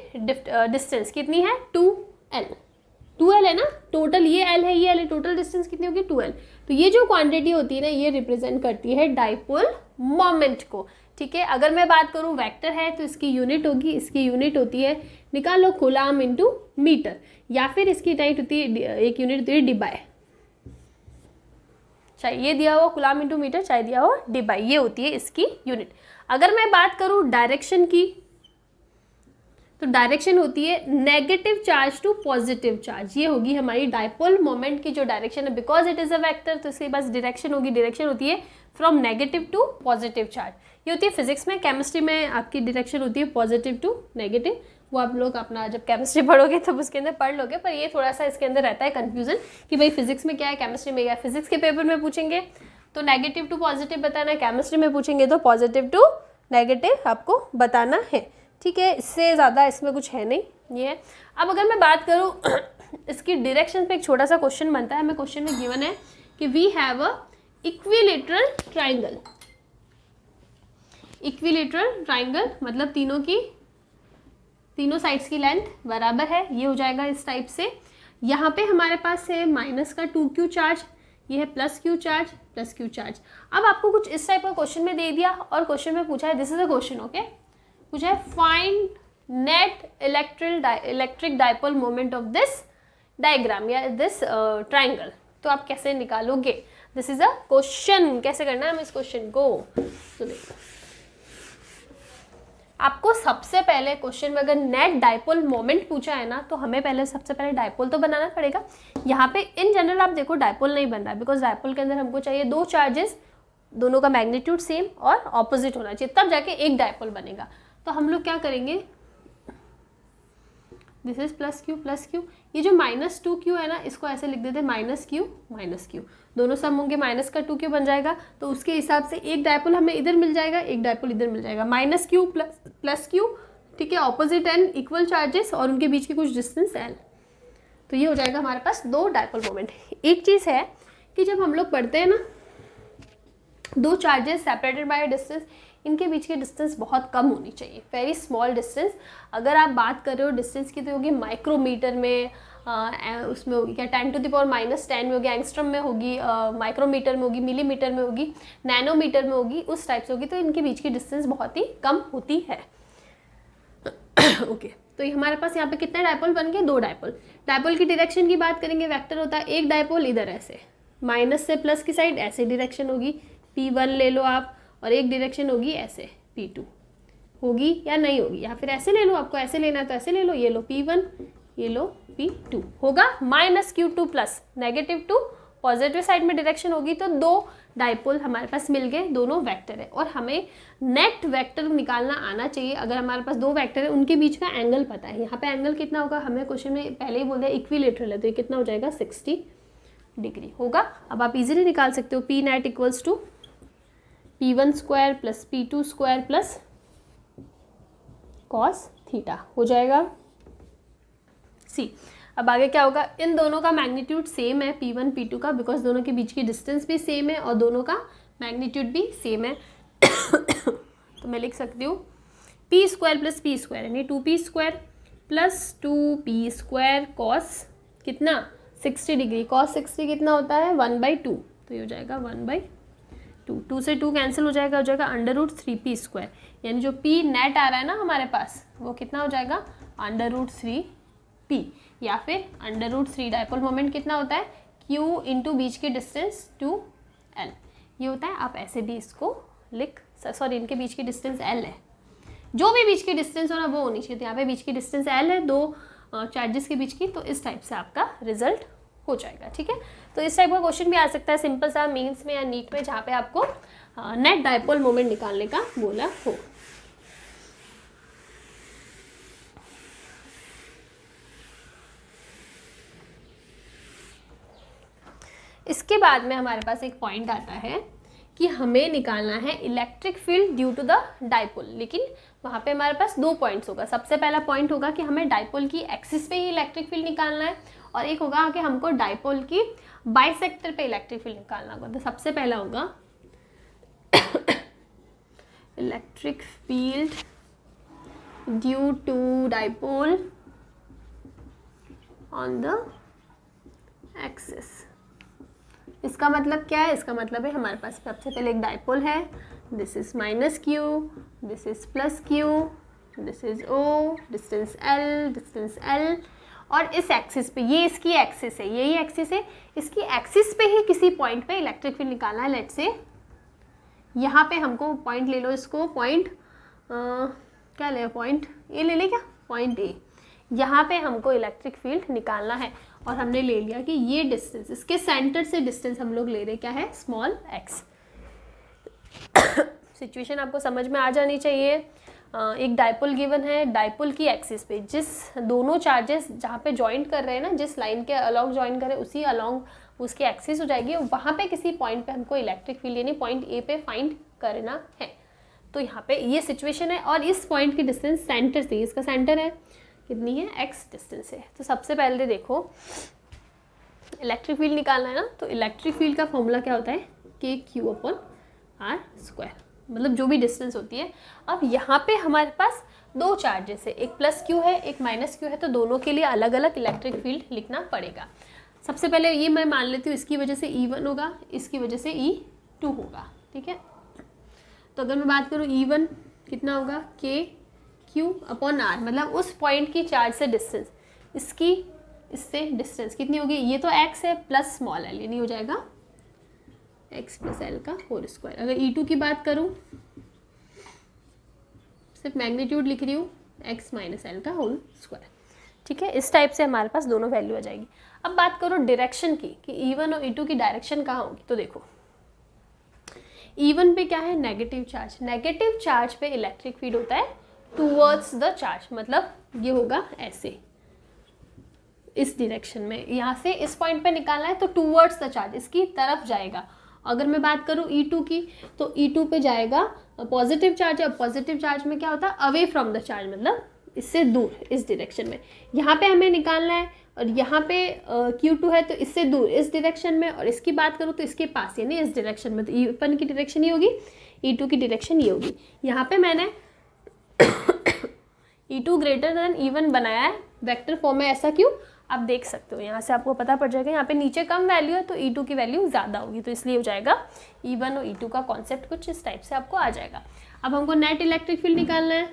डिस्टेंस कितनी है, 2L है ना, टोटल ये L है, ये L है, टोटल डिस्टेंस कितनी होगी, 2L। तो ये जो क्वांटिटी होती है ना, ये रिप्रेजेंट करती है डाइपोल मोमेंट को, ठीक है। अगर मैं बात करूँ वेक्टर है तो इसकी यूनिट होगी, इसकी यूनिट होती है, निकाल लो, कूलाम इनटू मीटर, या फिर इसकी यूनिट होती है, एक यूनिट होती है डिबाई, चाहे ये दिया हुआ कूलाम इनटू मीटर, चाहे दिया हुआ डिबाई, ये होती है इसकी यूनिट। अगर मैं बात करूँ डायरेक्शन की, तो डायरेक्शन होती है negative charge to positive charge, ये होगी हमारी डाइपोल मोमेंट की जो डायरेक्शन है। Because it is a vector तो इसके पास डायरेक्शन होगी, डायरेक्शन होती है from negative to positive charge. ये होती है फिजिक्स में, केमिस्ट्री में आपकी डायरेक्शन होती है पॉजिटिव टू नेगेटिव। वो आप लोग अपना जब केमिस्ट्री पढ़ोगे तब उसके अंदर पढ़ लोगे, पर ये थोड़ा सा इसके अंदर रहता है कन्फ्यूजन कि भाई फिजिक्स में क्या है, केमिस्ट्री में क्या है। फिजिक्स के पेपर में पूछेंगे तो नेगेटिव टू पॉजिटिव बताना है, केमिस्ट्री में पूछेंगे तो पॉजिटिव टू नेगेटिव आपको बताना है, ठीक है। इससे ज़्यादा इसमें कुछ है नहीं, ये है। अब अगर मैं बात करूँ इसकी डायरेक्शन पे, एक छोटा सा क्वेश्चन बनता है, हमें क्वेश्चन में गिवन है कि we have a equilateral triangle. Equilateral triangle मतलब तीनों साइड्स की लेंथ बराबर है, ये हो जाएगा इस टाइप से। यहाँ पे हमारे पास है माइनस का 2q चार्ज, ये है plus q charge, plus q charge. अब आपको कुछ इस टाइप का क्वेश्चन में दे दिया और क्वेश्चन में पूछा है, this is a question, okay, पूछा है find net electric dipole moment of this diagram या दिस ट्राइंगल। तो आप कैसे निकालोगे, दिस इज अ क्वेश्चन, कैसे करना है हमें इस क्वेश्चन को। तो देखो, आपको सबसे पहले क्वेश्चन में अगर नेट डाइपोल मोमेंट पूछा है ना, तो हमें पहले सबसे पहले डाइपोल तो बनाना पड़ेगा। यहाँ पे इन जनरल आप देखो डाइपोल नहीं बन रहा है, बिकॉज डाइपोल के अंदर हमको चाहिए दो चार्जेस, दोनों का मैग्नीट्यूड सेम और ऑपोजिट होना चाहिए, तब जाके एक डाइपोल बनेगा। तो हम लोग क्या करेंगे, दिस इज प्लस क्यू, ये जो माइनस 2q है ना, इसको ऐसे लिख देते माइनस क्यू, दोनों सम होंगे, माइनस का 2q बन जाएगा। तो उसके हिसाब से एक डाइपोल हमें इधर मिल जाएगा, एक डाइपोल इधर मिल जाएगा, माइनस क्यू प्लस क्यू, ठीक है, ऑपोजिट एंड इक्वल चार्जेस और उनके बीच की कुछ डिस्टेंस l। तो ये हो जाएगा हमारे पास दो डाइपोल मोमेंट। एक चीज़ है कि जब हम लोग पढ़ते हैं ना, दो चार्जेस सेपरेटेड बाय डिस्टेंस, इनके बीच की डिस्टेंस बहुत कम होनी चाहिए, वेरी स्मॉल डिस्टेंस। अगर आप बात कर रहे हो डिस्टेंस की तो होगी माइक्रोमीटर में, उसमें होगी क्या 10⁻⁻10 में होगी, एंगस्ट्रम में होगी, माइक्रोमीटर में होगी, मिलीमीटर में होगी, नैनोमीटर में होगी, उस टाइप से होगी। तो इनके बीच की डिस्टेंस बहुत ही कम होती है। ओके, तो ये हमारे पास यहाँ पे कितने डाइपोल बन गए, दो डाइपोल। डाइपोल की डायरेक्शन की बात करेंगे, वेक्टर होता है एक डाइपोल इधर ऐसे, माइनस से प्लस की साइड ऐसे डायरेक्शन होगी, P1 ले लो आप, और एक डायरेक्शन होगी ऐसे P2, होगी या नहीं होगी, या फिर ऐसे ले लो, आपको ऐसे लेना है तो ऐसे ले लो, ये लो P1, ये लो P2, होगा minus Q2 plus, negative to positive side में डायरेक्शन होगी। तो दो डाइपोल हमारे पास मिल गए, दोनों वेक्टर है, और हमें नेट वेक्टर निकालना आना चाहिए। अगर हमारे पास दो वेक्टर है, उनके बीच का एंगल पता है, यहाँ पे एंगल कितना होगा, हमें क्वेश्चन में पहले ही बोल दिया इक्विलेटरल है, तो ये कितना हो जाएगा 60 डिग्री होगा। अब आप इजीली निकाल सकते हो, P net equals to P1 square plus P2 square plus cos theta हो जाएगा C। अब आगे क्या होगा, इन दोनों का मैग्नीट्यूड सेम है P1 P2 का, बिकॉज दोनों के बीच की डिस्टेंस भी सेम है और दोनों का मैग्नीट्यूड भी सेम है। तो मैं लिख सकती हूँ P square plus P square, यानी 2P square plus 2P square cos कितना 60 डिग्री, कॉस 60 कितना होता है 1/2, तो ये हो जाएगा 1/2, 2 से 2 कैंसिल हो जाएगा √3P स्क्वायर, यानी जो P नेट आ रहा है ना हमारे पास, वो कितना हो जाएगा √3P, या फिर √3 डाइपोल मोमेंट कितना होता है Q इंटू बीच की डिस्टेंस 2L, ये होता है। आप ऐसे भी इसको लिख, सॉरी इनके बीच की डिस्टेंस L है, जो भी बीच की डिस्टेंस हो ना वो होनी चाहिए, तो यहाँ पे बीच की डिस्टेंस L है, दो चार्जेस के बीच की, तो इस टाइप से आपका रिजल्ट हो जाएगा, ठीक है। तो इस टाइप का क्वेश्चन भी आ सकता है सिंपल सा मेंस में या नीट में, जहाँ पे आपको नेट डाइपोल मोमेंट निकालने का बोला हो। इसके बाद में हमारे पास एक पॉइंट आता है कि हमें निकालना है electric field due to the dipole, लेकिन वहाँ पे हमारे पास दो पॉइंट्स होगा। सबसे पहला पॉइंट होगा कि हमें डाइपोल की एक्सिस पे ही इलेक्ट्रिक फील्ड निकालना है, और एक होगा कि हमको डाइपोल की बाइसेक्टर पे इलेक्ट्रिक फील्ड निकालना होगा। तो सबसे पहला होगा electric field due to dipole on the axis. इसका मतलब क्या है, इसका मतलब है हमारे पास सबसे पहले एक डाइपोल है, this is minus Q, this is plus Q, this is O, distance L, और इस एक्सिस पे, ये इसकी एक्सिस है, यही एक्सिस है, इसकी एक्सिस पे ही किसी पॉइंट पे इलेक्ट्रिक फील्ड निकालना है। लेट्स से यहाँ पे हमको पॉइंट ले लो, इसको पॉइंट क्या ले, पॉइंट ए ले ले क्या, पॉइंट ए, यहाँ पे हमको इलेक्ट्रिक फील्ड निकालना है, और हमने ले लिया कि ये डिस्टेंस, इसके सेंटर से डिस्टेंस हम लोग ले रहे क्या है, स्मॉल x। सिचुएशन आपको समझ में आ जानी चाहिए। एक डाइपोल गिवन है, डाइपोल की एक्सिस पे जिस दोनों चार्जेस जहाँ पे जॉइंट कर रहे हैं ना, जिस लाइन के अलॉन्ग जॉइन कर रहे हैं उसी अलॉन्ग उसकी एक्सिस हो जाएगी, वहाँ पे किसी पॉइंट पे हमको इलेक्ट्रिक फील्ड यानी पॉइंट ए पे फाइंड करना है। तो यहाँ पे ये सिचुएशन है और इस पॉइंट की डिस्टेंस सेंटर से, इसका सेंटर है कितनी है, x डिस्टेंस है। तो सबसे पहले देखो इलेक्ट्रिक फील्ड निकालना है ना, तो इलेक्ट्रिक फील्ड का फॉर्मूला क्या होता है, KQ/r², मतलब जो भी डिस्टेंस होती है। अब यहाँ पे हमारे पास दो चार्जेस है, एक प्लस क्यू है एक माइनस क्यू है, तो दोनों के लिए अलग अलग इलेक्ट्रिक फील्ड लिखना पड़ेगा। सबसे पहले ये मैं मान लेती हूँ इसकी वजह से E1 होगा, इसकी वजह से E2 होगा, ठीक है। तो अगर मैं बात करूँ E1 कितना होगा, KQ/r, मतलब उस पॉइंट की चार्ज से डिस्टेंस, इसकी इससे डिस्टेंस कितनी होगी, ये तो x है प्लस स्मॉल l, यानी हो जाएगा x + l का होल स्क्वायर। अगर E2 की बात करूँ, सिर्फ मैग्नीट्यूड लिख रही हूँ, x - l का होल स्क्वायर, ठीक है। इस टाइप से हमारे पास दोनों वैल्यू आ जाएगी। अब बात करो डायरेक्शन की कि E1 और E2 की डायरेक्शन कहाँ होगी, तो देखो E1 पे क्या है, नेगेटिव चार्ज, नेगेटिव चार्ज पे इलेक्ट्रिक फील्ड होता है टूवर्ड्स द चार्ज, मतलब ये होगा ऐसे, इस डायरेक्शन में, यहाँ से इस पॉइंट पे निकालना है तो टूवर्ड्स द चार्ज, इसकी तरफ जाएगा। अगर मैं बात करूँ E2 की, तो E2 पे जाएगा पॉजिटिव चार्ज है, पॉजिटिव चार्ज में क्या होता है, अवे फ्रॉम द चार्ज, मतलब इससे दूर, इस डायरेक्शन में। यहाँ पे हमें निकालना है और यहाँ पे Q2 है तो इससे दूर इस डायरेक्शन में, और इसकी बात करूँ तो इसके पास यानी इस डायरेक्शन में, तो E1 की डायरेक्शन ये होगी, E2 की डायरेक्शन ये होगी। यहाँ पे मैंने E2 > E1 बनाया है वेक्टर फॉर्म में, ऐसा क्यों आप देख सकते हो, यहाँ से आपको पता पड़ जाएगा। यहाँ पे नीचे कम वैल्यू है तो E2 की वैल्यू ज़्यादा होगी, तो इसलिए हो जाएगा E1 और E2 का कॉन्सेप्ट कुछ इस टाइप से आपको आ जाएगा। अब हमको नेट इलेक्ट्रिक फील्ड निकालना है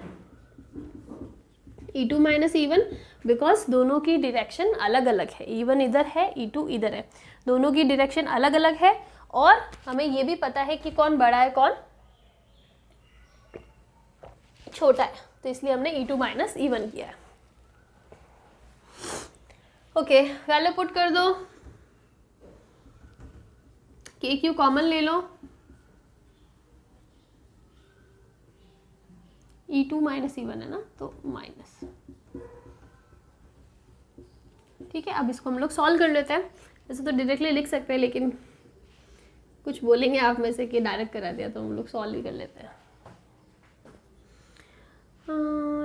E2 - E1, बिकॉज दोनों की डायरेक्शन अलग अलग है, E1 इधर है E2 इधर है, दोनों की डायरेक्शन अलग अलग है, और हमें ये भी पता है कि कौन बड़ा है कौन छोटा है, तो इसलिए हमने E2 - E1 किया है। ओके, वैल्यू पुट कर दो, KQ कॉमन ले लो, E2 - E1 है ना, तो माइनस, ठीक है। अब इसको हम लोग सॉल्व कर लेते हैं, वैसे तो डायरेक्टली लिख सकते हैं लेकिन कुछ बोलेंगे आप में से कि डायरेक्ट करा दिया, तो हम लोग सॉल्व ही कर लेते हैं।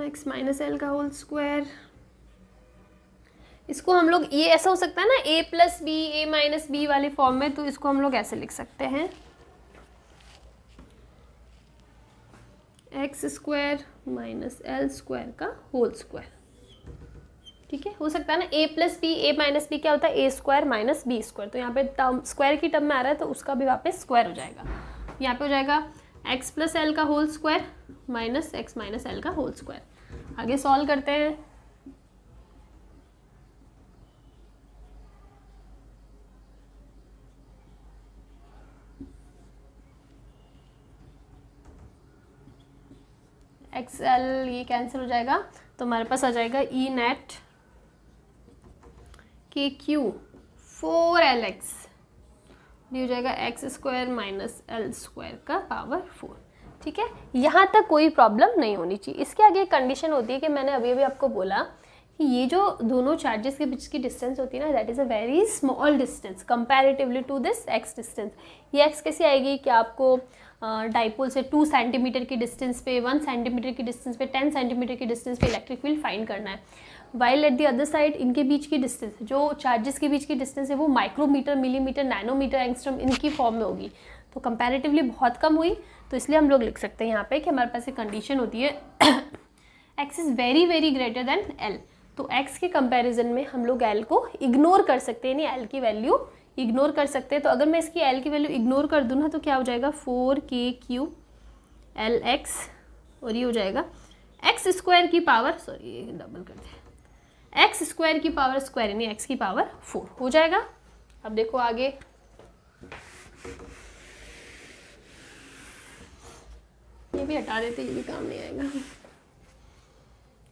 x - l का होल स्क्वायर, इसको हम लोग, ये ऐसा हो सकता है ना a + b a - b वाले फॉर्म में, तो इसको हम लोग ऐसे लिख सकते हैं x² - l² का होल स्क्वायर, ठीक है। हो सकता है ना a + b a - b क्या होता है, a² - b², तो यहाँ पे टर्म स्क्वायर की टर्म में आ रहा है तो उसका भी वापस स्क्वायर हो जाएगा। यहाँ पे हो जाएगा x + l का whole square minus x - l का होल स्क्वायर। आगे सॉल्व करते हैं, XL ये कैंसिल हो जाएगा, तो हमारे पास आ जाएगा E नेट KQ 4LX, ये हो जाएगा x² - l² का पावर 4, ठीक है। यहाँ तक कोई प्रॉब्लम नहीं होनी चाहिए। इसके आगे एक कंडीशन होती है कि मैंने अभी अभी आपको बोला कि ये जो दोनों चार्जेस के बीच की डिस्टेंस होती है ना, that is a very small distance comparatively to this x distance. ये x कैसे आएगी कि आपको डाइपोल से 2 सेंटीमीटर की डिस्टेंस पे, 1 सेंटीमीटर की डिस्टेंस पे, 10 सेंटीमीटर की डिस्टेंस पे इलेक्ट्रिक फील्ड फाइंड करना है। While at the other side इनके बीच की डिस्टेंस, जो चार्जेस के बीच की डिस्टेंस है वो माइक्रोमीटर, मिलीमीटर, नैनोमीटर, एंगस्ट्रॉम इनकी फॉर्म में होगी, तो कंपैरेटिवली बहुत कम हुई। तो इसलिए हम लोग लिख सकते हैं यहाँ पे कि हमारे पास एक कंडीशन होती है x is very very greater than l, तो x के कंपैरिजन में हम लोग l को इग्नोर कर सकते हैं, यानी l की वैल्यू इग्नोर कर सकते हैं। तो अगर मैं इसकी l की वैल्यू इग्नोर कर दूँ ना, तो क्या हो जाएगा 4KQ LX, और ये हो जाएगा x² की पावर, सॉरी ये डबल कर दे, x² की पावर स्क्वायर यानी x की पावर 4 हो जाएगा। अब देखो आगे, ये भी हटा देते, ये भी काम नहीं आएगा।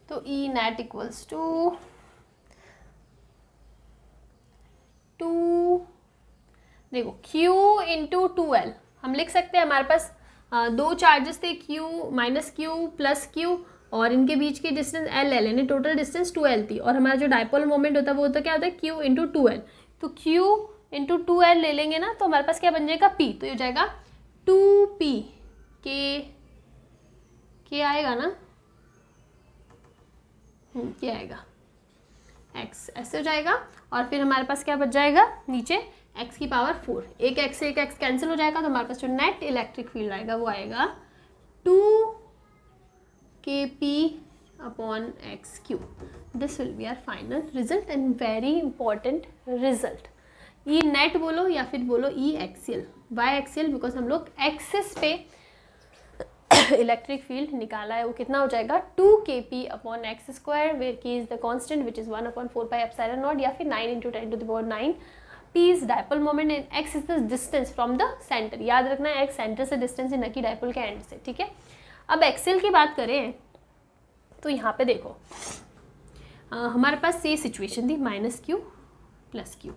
तो E नेट इक्वल्स टू 2, देखो Q × 2L हम लिख सकते हैं, हमारे पास दो चार्जेस थे Q minus Q plus Q और इनके बीच की डिस्टेंस L यानी टोटल डिस्टेंस 2L थी और हमारा जो डायपोल मोमेंट होता है वो होता क्या होता है Q इंटू 2L। तो Q इंटू 2L ले लेंगे ना तो हमारे पास क्या बन जाएगा P, तो ये हो जाएगा 2P के आएगा ना, क्या आएगा x, ऐसे हो जाएगा। और फिर हमारे पास क्या बच जाएगा नीचे x की पावर 4, एक x से एक x कैंसिल हो जाएगा तो हमारे पास जो नेट इलेक्ट्रिक फील्ड आएगा वो आएगा 2kp upon x cube. This will be our final result and very important result. E net बोलो या फिर बोलो E axial, why axial because हम लोग एक्सिस पे इलेक्ट्रिक फील्ड निकाला है। वो कितना हो जाएगा 2kp upon X square where K is the constant which is 1/4πε0 या फिर 9 × 10⁻⁹ p इज dipole moment and x is the distance from the centre. याद रखना है x सेंटर से डिस्टेंस है न कि डायपोल के एंड से, ठीक है। अब एक्सेल की बात करें तो यहाँ पे देखो हमारे पास ये सिचुएशन थी -q plus q,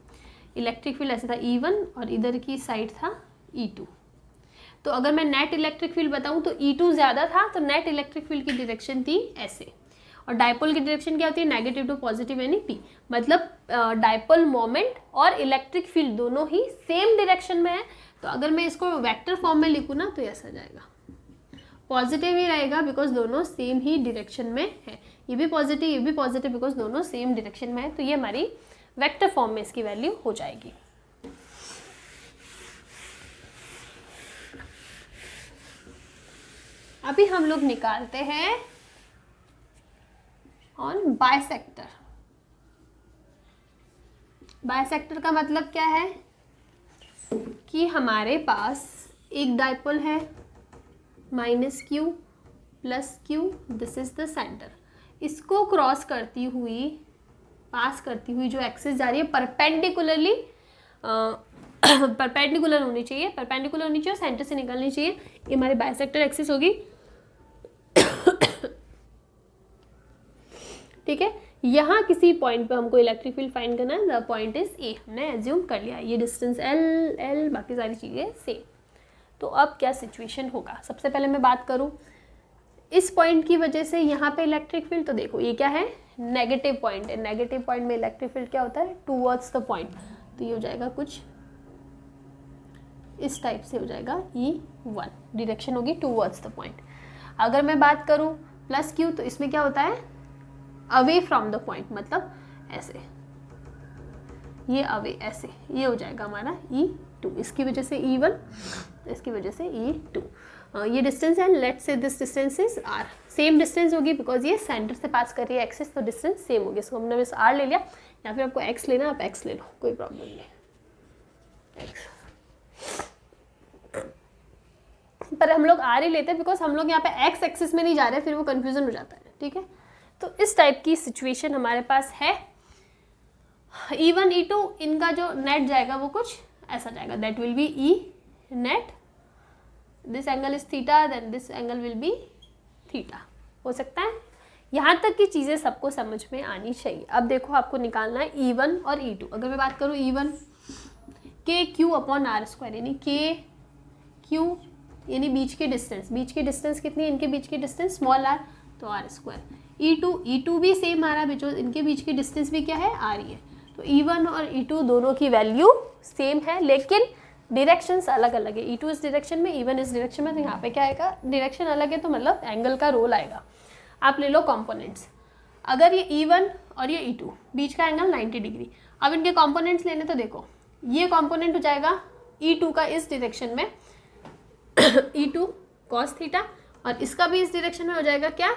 electric field ऐसे था E1 और इधर की साइड था E2। तो अगर मैं नेट इलेक्ट्रिक फील्ड बताऊं तो E2 ज़्यादा था तो नेट इलेक्ट्रिक फील्ड की डायरेक्शन थी ऐसे, और डायपोल की डायरेक्शन क्या होती है नेगेटिव टू पॉजिटिव यानी P। मतलब डायपोल मोमेंट और इलेक्ट्रिक फील्ड दोनों ही सेम डायरेक्शन में है। तो अगर मैं इसको वेक्टर फॉर्म में लिखूँ ना तो ऐसा जाएगा, पॉजिटिव ही रहेगा बिकॉज दोनों सेम ही डायरेक्शन में है, ये भी पॉजिटिव बिकॉज दोनों सेम डायरेक्शन में है। तो ये हमारी वेक्टर फॉर्म में इसकी वैल्यू हो जाएगी। अभी हम लोग निकालते हैं ऑन बाइसेक्टर। बाइसेक्टर का मतलब क्या है कि हमारे पास एक डायपोल है -q plus q, this is the centre. इसको क्रॉस करती हुई पास करती हुई जो एक्सिस जा रही है परपेंडिकुलरली परपेंडिकुलर होनी चाहिए, और सेंटर से निकलनी चाहिए। ये हमारी बाइसेक्टर एक्सिस होगी, ठीक है। यहाँ किसी पॉइंट पे हमको इलेक्ट्रिक फील्ड फाइंड करना है, द पॉइंट इज ए, हमने एज्यूम कर लिया। ये डिस्टेंस L बाकी सारी चीज़ें सेम। तो अब क्या सिचुएशन होगा, सबसे पहले मैं बात करूँ इस पॉइंट की वजह से यहाँ पे इलेक्ट्रिक फील्ड, तो देखो ये क्या है नेगेटिव पॉइंट है। नेगेटिव पॉइंट में इलेक्ट्रिक फील्ड क्या होता है टूवर्ड्स द पॉइंट, तो ये हो जाएगा कुछ इस टाइप से हो जाएगा E1, डायरेक्शन होगी टूवर्ड्स द पॉइंट। अगर मैं बात करूँ प्लस q तो इसमें क्या होता है अवे फ्रॉम द पॉइंट, मतलब ऐसे, ये अवे ऐसे, ये हो जाएगा हमारा E2। इसकी वजह से E1, इसकी वजह से E2। ये डिस्टेंस है, let's say this distance is r, same distance होगी बिकॉज ये सेंटर से पास कर रही है एक्सिस, तो डिस्टेंस सेम होगी। इसको हमने बस r ले लिया, या फिर आपको x लेना आप x ले लो, कोई प्रॉब्लम नहीं x। पर हम लोग r ही लेते हैं बिकॉज हम लोग यहाँ पे x एक्सिस में नहीं जा रहे, फिर वो कन्फ्यूजन हो जाता है, ठीक है। तो इस टाइप की सिचुएशन हमारे पास है। E1 E2 इनका जो नेट जाएगा वो कुछ ऐसा जाएगा, that will be E net, this angle is theta, then this angle will be theta. हो सकता है यहाँ तक की चीज़ें सबको समझ में आनी चाहिए। अब देखो आपको निकालना है E1 और E2। अगर मैं बात करूँ E1 KQ अपॉन r², यानी KQ यानी बीच की डिस्टेंस कितनी है, इनके बीच की डिस्टेंस स्मॉल r, तो r²। E2 भी सेम आ रहा है बिकॉज इनके बीच की डिस्टेंस भी क्या है r ही है। तो E1 और E2 दोनों की वैल्यू सेम है लेकिन डायरेक्शंस अलग अलग है। E2 इस डायरेक्शन में, E1 इस डायरेक्शन में, तो यहाँ पे क्या आएगा डायरेक्शन अलग है तो मतलब एंगल का रोल आएगा। आप ले लो कंपोनेंट्स, अगर ये E1 और ये E2 बीच का एंगल 90 डिग्री। अब इनके कंपोनेंट्स लेने तो देखो ये कंपोनेंट हो जाएगा E2 का इस डायरेक्शन में E2 cos थीटा, और इसका भी इस डायरेक्शन में हो जाएगा क्या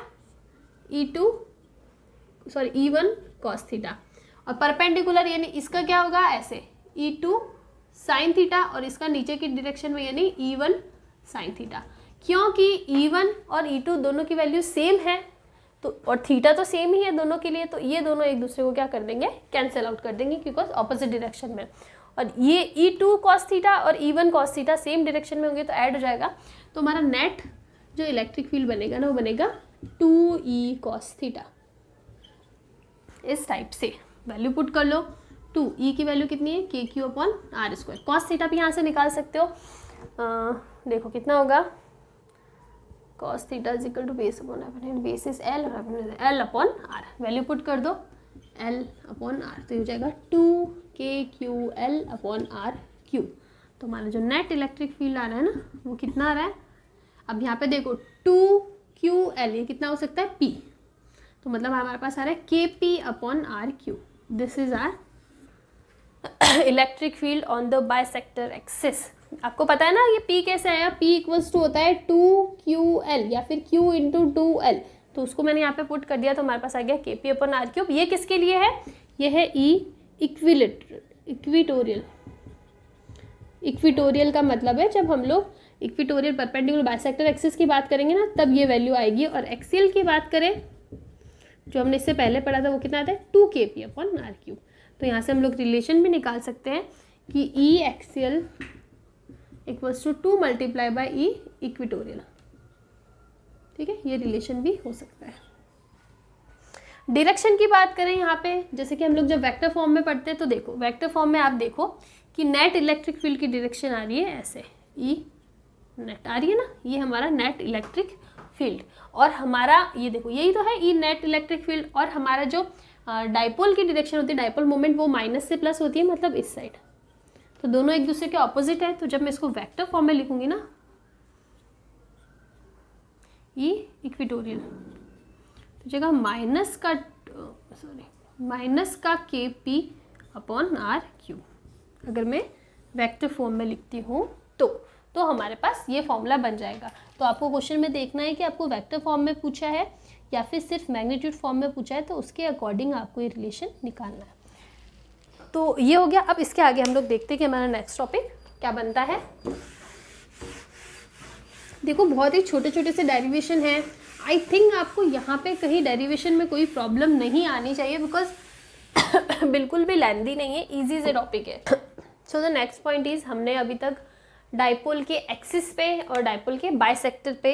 E1 cos थीटा, और परपेंडिकुलर यानी इसका क्या होगा ऐसे E2 sin थीटा, और इसका नीचे की डायरेक्शन में यानी E1 sin थीटा। क्योंकि E1 और E2 दोनों की वैल्यू सेम है तो, और थीटा तो सेम ही है दोनों के लिए, तो ये दोनों एक दूसरे को क्या कर देंगे कैंसिल आउट कर देंगे बिकॉज ऑपोजिट डायरेक्शन में। और ये E2 cos थीटा और E1 cos theta same direction में होंगे तो ऐड हो जाएगा। तो हमारा नेट जो इलेक्ट्रिक फील्ड बनेगा ना वो बनेगा 2E cos थीटा। इस टाइप से वैल्यू पुट कर लो, 2E की वैल्यू कितनी है KQ upon r²। cos theta भी यहाँ से निकाल सकते हो, देखो कितना होगा cos theta is equal to base upon hypotenuse, base is L और hypotenuse L upon R, value put कर दो एल अपॉन आर, तो ये हो जाएगा 2kql अपॉन आर क्यूब। तो हमारा जो नेट इलेक्ट्रिक फील्ड आ रहा है ना वो कितना आ रहा है, अब यहाँ पे देखो 2ql, ये कितना हो सकता है p, तो मतलब हमारे पास आ रहा है kp upon r cube. This is our electric field on the bisector axis. आपको पता है ना ये P कैसे आया, P इक्वल्स टू होता है 2ql या फिर q इंटू 2l, तो उसको मैंने यहाँ पे पुट कर दिया तो हमारे पास आ गया kp अपॉन आर क्यूब। ये किसके लिए है, ये है इक्विटोरियल का मतलब है जब हम लोग इक्विटोरियल परपेंडिकुलर बाइसेक्टर एक्सिस की बात करेंगे ना तब ये वैल्यू आएगी। और एक्सियल की बात करें जो हमने इससे पहले पढ़ा था वो कितना आता है 2kp अपॉन आर क्यूब। तो यहाँ से हम लोग रिलेशन भी निकाल सकते हैं कि E axial equals to 2 multiply by E equatorial, ठीक है, ये रिलेशन भी हो सकता है। डायरेक्शन की बात करें यहाँ पे, जैसे कि हम लोग जब वेक्टर फॉर्म में पढ़ते हैं तो देखो वेक्टर फॉर्म में आप देखो कि नेट इलेक्ट्रिक फील्ड की डायरेक्शन आ रही है ऐसे, ई नेट आ रही है ना, ये हमारा नेट इलेक्ट्रिक फील्ड, और हमारा ये देखो यही तो है ई नेट इलेक्ट्रिक फील्ड, और हमारा जो डाइपोल की डायरेक्शन होती है, डाइपोल मोमेंट, वो माइनस से प्लस होती है, मतलब इस साइड, तो दोनों एक दूसरे के ऑपोजिट है। तो जब मैं इसको वेक्टर फॉर्म में लिखूंगी ना ई इक्विटोरियल, तो जगह माइनस का के पी अपॉन आर क्यूब, अगर मैं वेक्टर फॉर्म में लिखती हूँ तो हमारे पास ये फॉर्मूला बन जाएगा। तो आपको क्वेश्चन में देखना है कि आपको वेक्टर फॉर्म में पूछा है या फिर सिर्फ मैग्नीट्यूड फॉर्म में पूछा है, तो उसके अकॉर्डिंग आपको ये रिलेशन निकालना है। तो ये हो गया। अब इसके आगे हम लोग देखते हैं कि हमारा नेक्स्ट टॉपिक क्या बनता है। देखो बहुत ही छोटे छोटे से डेरिवेशन है, आई थिंक आपको यहाँ पे कहीं डेरिवेशन में कोई प्रॉब्लम नहीं आनी चाहिए, बिकॉज बिल्कुल भी लेंदी नहीं है, इजी से टॉपिक है। So the next point is, हमने अभी तक डाइपोल के एक्सिस पे और डाइपोल के बाइसेक्टर पे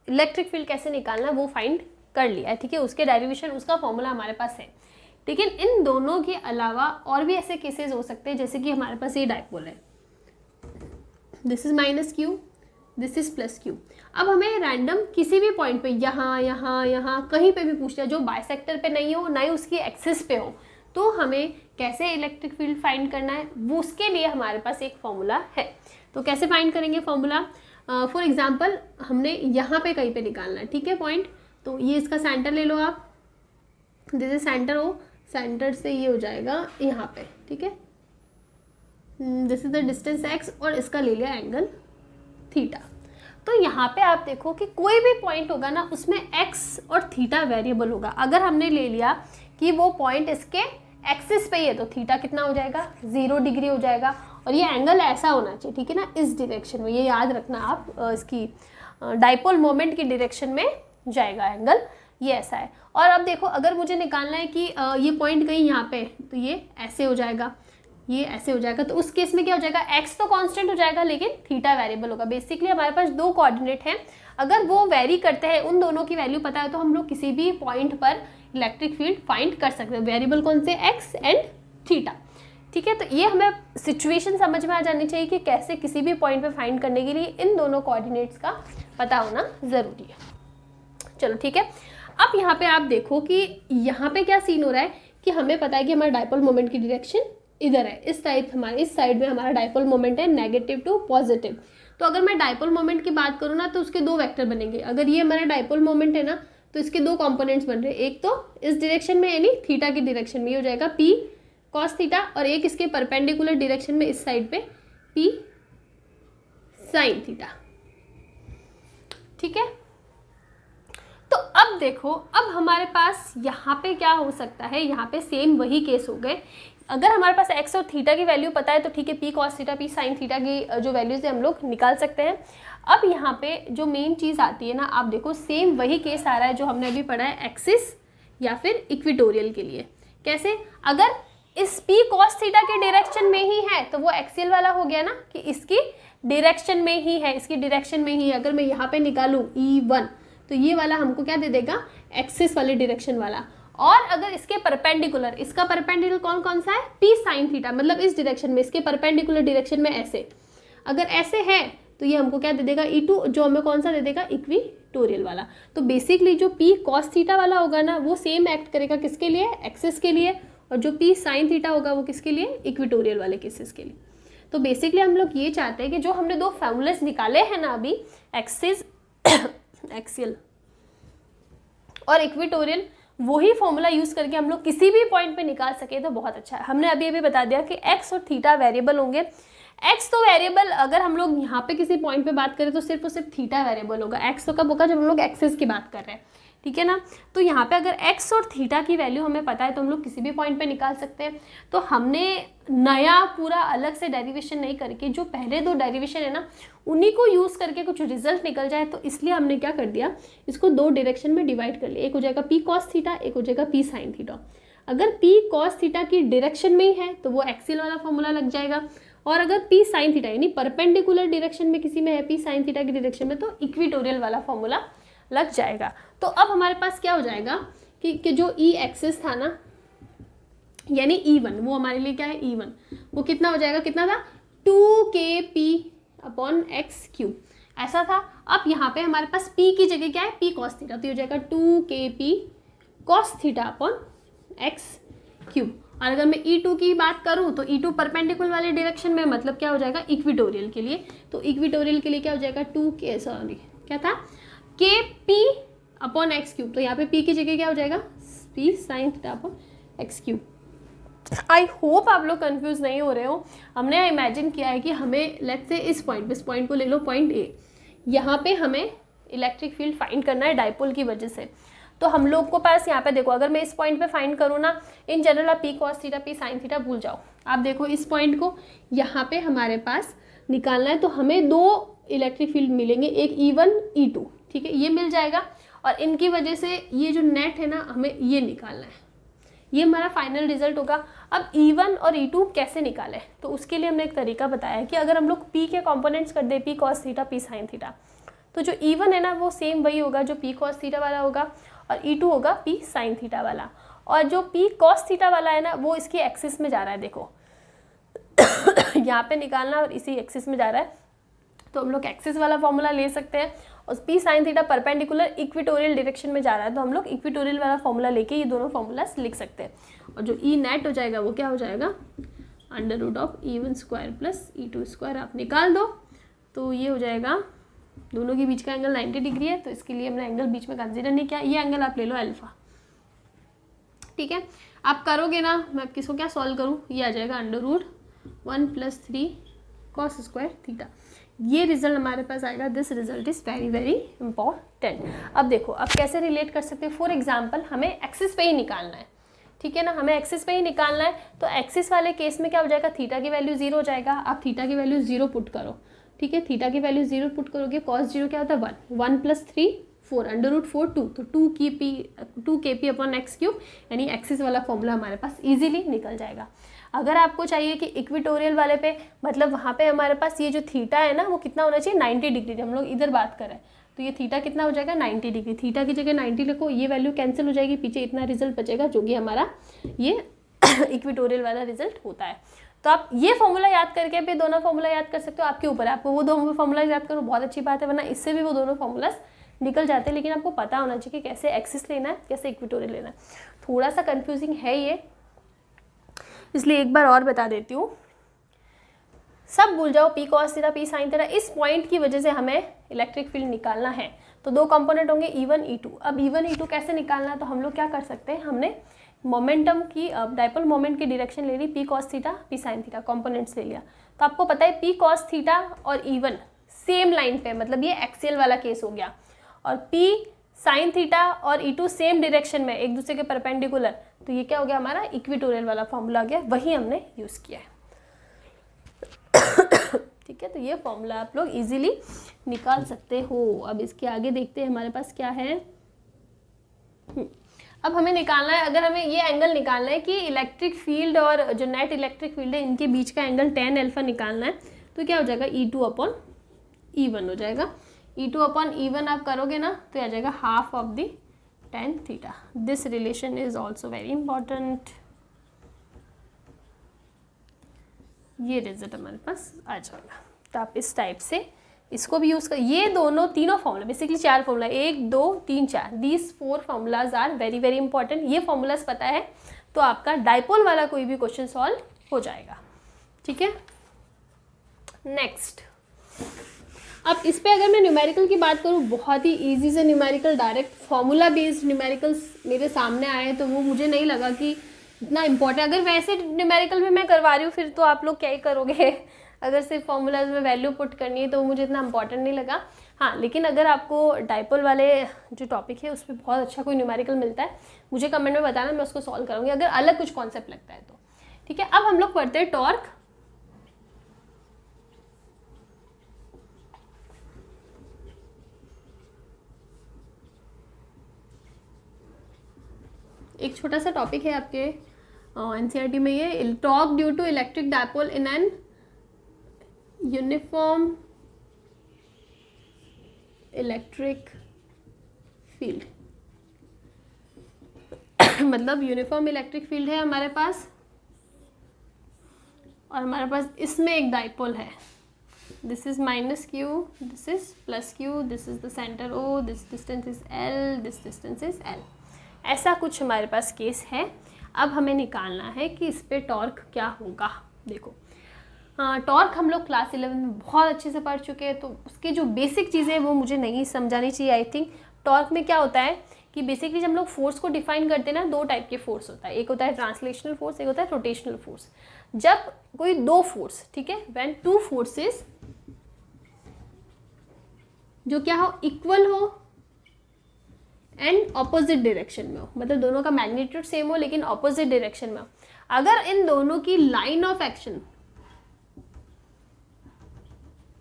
इलेक्ट्रिक फील्ड कैसे निकालना वो फाइंड कर लिया है, ठीक है, उसके डेरिवेशन, उसका फॉर्मूला हमारे पास है। लेकिन इन दोनों के अलावा और भी ऐसे केसेस हो सकते हैं, जैसे कि हमारे पास ये डाइपोल है, this is minus q, this is plus Q. अब हमें रैंडम किसी भी पॉइंट पे यहाँ यहाँ यहाँ कहीं पे भी पूछना है जो बाइसेक्टर पे नहीं हो ना ही उसकी एक्सिस पे हो, तो हमें कैसे इलेक्ट्रिक फील्ड फाइंड करना है, वो उसके लिए हमारे पास एक फॉर्मूला है। तो कैसे फाइंड करेंगे फॉर्मूला, फॉर एग्जांपल हमने यहाँ पे कहीं पे निकालना है, ठीक है, पॉइंट, तो ये इसका सेंटर ले लो आप, जैसे सेंटर हो, सेंटर से ये हो जाएगा यहाँ पे, ठीक है, this is the distance x, और इसका ले लिया एंगल थीटा। तो यहाँ पे आप देखो कि कोई भी पॉइंट होगा ना उसमें x और थीटा वेरिएबल होगा। अगर हमने ले लिया कि वो पॉइंट इसके एक्सिस पे ही है तो थीटा कितना हो जाएगा, 0 डिग्री हो जाएगा, और ये एंगल ऐसा होना चाहिए, ठीक है ना, इस डायरेक्शन में, ये याद रखना आप, इसकी डाइपोल मोमेंट की डायरेक्शन में जाएगा एंगल, ये ऐसा है। और अब देखो अगर मुझे निकालना है कि ये पॉइंट कहीं यहाँ पे, तो ये ऐसे हो जाएगा, ये ऐसे हो जाएगा, तो उस केस में क्या हो जाएगा, x तो कांस्टेंट हो जाएगा लेकिन थीटा वेरिएबल होगा। बेसिकली हमारे पास दो कोऑर्डिनेट हैं, अगर वो वेरी करते हैं, उन दोनों की वैल्यू पता है, तो हम लोग किसी भी पॉइंट पर इलेक्ट्रिक फील्ड फाइंड कर सकते हैं। वेरिएबल कौन से, x एंड थीटा, ठीक है। तो ये हमें सिचुएशन समझ में आ जानी चाहिए कि कैसे किसी भी पॉइंट पे फाइंड करने के लिए इन दोनों कोऑर्डिनेट्स का पता होना ज़रूरी है। चलो ठीक है, अब यहाँ पे आप देखो कि यहाँ पे क्या सीन हो रहा है कि हमें पता है कि हमारा डाइपोल मोमेंट की डायरेक्शन इधर है, इस साइड में हमारा डाइपोल मोमेंट है नेगेटिव टू पॉजिटिव। तो अगर मैं डाइपोल मोमेंट की बात करूँ ना तो उसके दो वेक्टर बनेंगे। अगर ये हमारा डाइपोल मोमेंट है ना तो इसके दो कंपोनेंट्स बन रहे हैं, एक तो इस डायरेक्शन में यानी थीटा की डायरेक्शन में, ये हो जाएगा p cos थीटा, और एक इसके परपेंडिकुलर डायरेक्शन में इस साइड पे p sin थीटा, ठीक है। तो अब देखो, अब हमारे पास यहाँ पे क्या हो सकता है, यहाँ पे सेम वही केस हो गए। अगर हमारे पास x और थीटा की वैल्यू पता है तो ठीक है, p cos theta p sin theta की जो वैल्यूज है हम लोग निकाल सकते हैं। अब यहाँ पे जो मेन चीज़ आती है ना, आप देखो सेम वही केस आ रहा है जो हमने अभी पढ़ा है एक्सिस या फिर इक्विटोरियल के लिए। कैसे, अगर इस p cos थीटा के डायरेक्शन में ही है तो वो एक्सियल वाला हो गया ना, कि इसकी डायरेक्शन में ही है, इसकी डायरेक्शन में ही। अगर मैं यहाँ पे निकालूँ E1 तो ये वाला हमको क्या दे देगा, एक्सिस वाले डायरेक्शन वाला। और अगर इसके परपेंडिकुलर, इसका परपेंडिकुलर कौन कौन सा है, p sin थीटा, मतलब इस डायरेक्शन में, इसके परपेंडिकुलर डायरेक्शन में ऐसे, अगर ऐसे है तो ये हमको क्या दे देगा E2, जो हमें कौन सा दे देगा इक्विटोरियल वाला। तो बेसिकली जो P cos थीटा वाला होगा ना वो सेम एक्ट करेगा किसके लिए, एक्सिस के लिए, और जो P sin थीटा होगा वो किसके लिए, इक्विटोरियल वाले केसेस के लिए। तो बेसिकली हम लोग ये चाहते हैं कि जो हमने दो फॉर्मूलेस निकाले हैं ना अभी, एक्सिस एक्सियल और इक्विटोरियल, वही फॉर्मूला यूज करके हम लोग किसी भी पॉइंट पे निकाल सके तो बहुत अच्छा है। हमने अभी अभी बता दिया कि एक्स और थीटा वेरिएबल होंगे। एक्स तो वेरिएबल, अगर हम लोग यहाँ पे किसी पॉइंट पे बात करें तो सिर्फ और सिर्फ थीटा वेरिएबल होगा। एक्स तो कब होगा, जब हम लोग एक्सिस की बात कर रहे हैं, ठीक है ना। तो यहाँ पे अगर एक्स और थीटा की वैल्यू हमें पता है तो हम लोग किसी भी पॉइंट पे निकाल सकते हैं। तो हमने नया पूरा अलग से डेरिवेशन नहीं करके जो पहले दो डेरिवेशन है ना उन्हीं को यूज़ करके कुछ रिजल्ट निकल जाए, तो इसलिए हमने क्या कर दिया, इसको दो डायरेक्शन में डिवाइड कर लिया। एक हो जाएगा P cos थीटा, एक हो जाएगा P sin थीटा। अगर P cos थीटा की डायरेक्शन में ही है तो वो एक्सियल वाला फॉर्मूला लग जाएगा, और अगर P sin थीटा यानी परपेंडिकुलर डायरेक्शन में किसी में है P sin थीटा की डायरेक्शन में, तो इक्विटोरियल वाला फॉर्मूला लग जाएगा। तो अब हमारे पास क्या हो जाएगा कि जो E एक्सिस था ना यानी E1, वो हमारे लिए क्या है E1, वो कितना हो जाएगा, कितना था 2kp अपॉन एक्स क्यूब, ऐसा था। अब यहाँ पे हमारे पास P की जगह क्या है, P cos थीटा, तो ये हो जाएगा 2kp cos theta upon x cube. और अगर मैं E2 की बात करूँ तो E2 परपेंडिकुलर वाले डायरेक्शन में, मतलब क्या हो जाएगा इक्विटोरियल के लिए, तो इक्विटोरियल के लिए क्या हो जाएगा क्या था kp अपॉन एक्स क्यूब। तो यहाँ पे P की जगह क्या हो जाएगा P sin theta upon x cube. I hope आप लोग कंफ्यूज नहीं हो रहे हो। हमने इमेजिन किया है कि हमें लेट्स से इस पॉइंट को ले लो, पॉइंट A, यहाँ पे हमें इलेक्ट्रिक फील्ड फाइंड करना है डाइपोल की वजह से। तो हम लोग को पास यहाँ पे देखो, अगर मैं इस पॉइंट पे फाइंड करूँ ना, इन जनरल आप P cos theta P sin theta भूल जाओ। आप देखो इस पॉइंट को यहाँ पे हमारे पास निकालना है, तो हमें दो इलेक्ट्रिक फील्ड मिलेंगे, एक E1 E2, ठीक है, ये मिल जाएगा। और इनकी वजह से ये जो नेट है ना हमें ये निकालना है, ये हमारा फाइनल रिजल्ट होगा। अब E1 और E2 कैसे निकालें, तो उसके लिए हमने एक तरीका बताया है कि अगर हम लोग P के कंपोनेंट्स कर दे P cos theta P sin theta, तो जो E1 है ना वो सेम वही होगा जो P cos थीटा वाला होगा, और E2 होगा P sin थीटा वाला। और जो P cos थीटा वाला है ना वो इसकी एक्सिस में जा रहा है, देखो यहाँ पे निकालना और इसी एक्सिस में जा रहा है, तो हम लोग एक्सिस वाला फॉर्मूला ले सकते हैं। और P sin theta perpendicular equatorial direction में जा रहा है, तो हम लोग इक्विटोरियल वाला फॉर्मूला लेके ये दोनों फॉर्मूलास लिख सकते हैं। और जो E नेट हो जाएगा वो क्या हो जाएगा, under root of E1 square plus E2 square आप निकाल दो, तो ये हो जाएगा, दोनों के बीच का एंगल 90 डिग्री है, तो इसके लिए हमने एंगल बीच में कंसिडर नहीं किया। ये एंगल आप ले लो अल्फा, ठीक है। आप करोगे ना, मैं किसको क्या सॉल्व करूँ, ये आ जाएगा under root 1 + 3 cos square theta. ये रिजल्ट हमारे पास आएगा। This result is very very important. अब देखो अब कैसे रिलेट कर सकते हैं। फॉर एग्जांपल हमें एक्सिस पे ही निकालना है, ठीक है ना, हमें एक्सिस पे ही निकालना है। तो एक्सिस वाले केस में क्या हो जाएगा, थीटा की वैल्यू 0 हो जाएगा। आप थीटा की वैल्यू 0 पुट करो, ठीक है, थीटा की वैल्यू 0 पुट करोगे, cos 0 क्या होता है 1, 1 + 3 4, अंडर रूट 4 2, तो 2kp अपॉन एक्स क्यूब, यानी एक्सिस वाला फॉर्मूला हमारे पास इजीली निकल जाएगा। अगर आपको चाहिए कि इक्विटोरियल वाले पे, मतलब वहाँ पे हमारे पास ये जो थीटा है ना वो कितना होना चाहिए 90 डिग्री, हम लोग इधर बात करें तो ये थीटा कितना हो जाएगा 90 डिग्री। थीटा की जगह 90 लिखो, ये वैल्यू कैंसिल हो जाएगी, पीछे इतना रिजल्ट बचेगा जो कि हमारा ये इक्विटोरियल वाला रिजल्ट होता है। तो आप ये फॉर्मूला याद करके भी दोनों फॉर्मूला याद कर सकते हो, आपके ऊपर है, आपको वो दो फॉर्मूला याद करो बहुत अच्छी बात है, वरना इससे भी वो दोनों फॉर्मूलास निकल जाते हैं। लेकिन आपको पता होना चाहिए कि कैसे एक्सिस लेना है, कैसे इक्विटोरियल लेना है। थोड़ा सा कंफ्यूजिंग है ये, इसलिए एक बार और बता देती हूँ। सब भूल जाओ, P cos theta P sin theta, इस पॉइंट की वजह से हमें इलेक्ट्रिक फील्ड निकालना है। तो दो कंपोनेंट होंगे E1 E2। अब E1 E2 कैसे निकालना है, तो हम लोग क्या कर सकते हैं, हमने मोमेंटम की डाइपोल मोमेंट की डायरेक्शन ले ली, P cos theta P sin theta components ले लिया। तो आपको पता है P cos थीटा और E1 सेम लाइन पे, मतलब ये एक्सियल वाला केस हो गया, और P sin थीटा और E2 सेम डायरेक्शन में, एक दूसरे के परपेंडिकुलर, तो ये क्या हो गया हमारा इक्विटोरियल वाला फॉर्मूला आ गया, वही हमने यूज़ किया है। ठीक है, तो ये फॉर्मूला आप लोग इजीली निकाल सकते हो। अब इसके आगे देखते हैं हमारे पास क्या है। अब हमें निकालना है, अगर हमें ये एंगल निकालना है कि इलेक्ट्रिक फील्ड और जो नेट इलेक्ट्रिक फील्ड है इनके बीच का एंगल tan अल्फा निकालना है, तो क्या हो जाएगा E2 अपॉन E1 हो जाएगा। E2 अपॉन E1 आप करोगे ना तो आ जाएगा half of the tan theta. This relation is also very important. ये रिजल्ट हमारे पास आ जाएगा। तो आप इस टाइप से इसको भी यूज़ कर, ये दोनों तीनों formula basically 4 formula, 1 2 3 4, these 4 formulas are very very important. ये फॉर्मूलाज पता है तो आपका डाइपोल वाला कोई भी क्वेश्चन सॉल्व हो जाएगा, ठीक है। नेक्स्ट, अब इस पे अगर मैं न्यूमेरिकल की बात करूँ, बहुत ही इजी से numerical, direct formula based numericals मेरे सामने आए, तो वो मुझे नहीं लगा कि इतना इंपॉर्टेंट। अगर वैसे न्यूमेरिकल में मैं करवा रही हूँ फिर तो आप लोग क्या ही करोगे, अगर सिर्फ फॉर्मूलाज में वैल्यू पुट करनी है तो मुझे इतना इंपॉर्टेंट नहीं लगा। हाँ, लेकिन अगर आपको डाइपोल वाले जो टॉपिक है उस पर बहुत अच्छा कोई न्यूमेरिकल मिलता है, मुझे कमेंट में बताना, मैं उसको सॉल्व करूँगी अगर अलग कुछ कॉन्सेप्ट लगता है तो, ठीक है। अब हम लोग पढ़ते हैं टॉर्क। एक छोटा सा टॉपिक है आपके एनसीईआरटी में, ये torque due to electric dipole in an uniform electric field. मतलब यूनिफॉर्म इलेक्ट्रिक फील्ड है हमारे पास और हमारे पास इसमें एक डाइपोल है, this is minus q, this is plus q, this is the centre O, this distance is l, this distance is l. ऐसा कुछ हमारे पास केस है। अब हमें निकालना है कि इस पे टॉर्क क्या होगा। देखो, टॉर्क हम लोग क्लास 11 में बहुत अच्छे से पढ़ चुके हैं, तो उसकी जो बेसिक चीज़ें हैं वो मुझे नहीं समझानी चाहिए। आई थिंक टॉर्क में क्या होता है कि बेसिकली जब हम लोग फोर्स को डिफाइन करते हैं ना, 2 टाइप के फोर्स होता है, एक होता है ट्रांसलेशनल फोर्स, एक होता है रोटेशनल फोर्स। जब कोई 2 फोर्स, ठीक है, व्हेन 2 फोर्सेस जो क्या हो, इक्वल हो एंड ऑपोजिट डायरेक्शन में हो, मतलब दोनों का मैग्नीट्यूड सेम हो लेकिन ऑपोजिट डायरेक्शन में हो, अगर इन दोनों की लाइन ऑफ एक्शन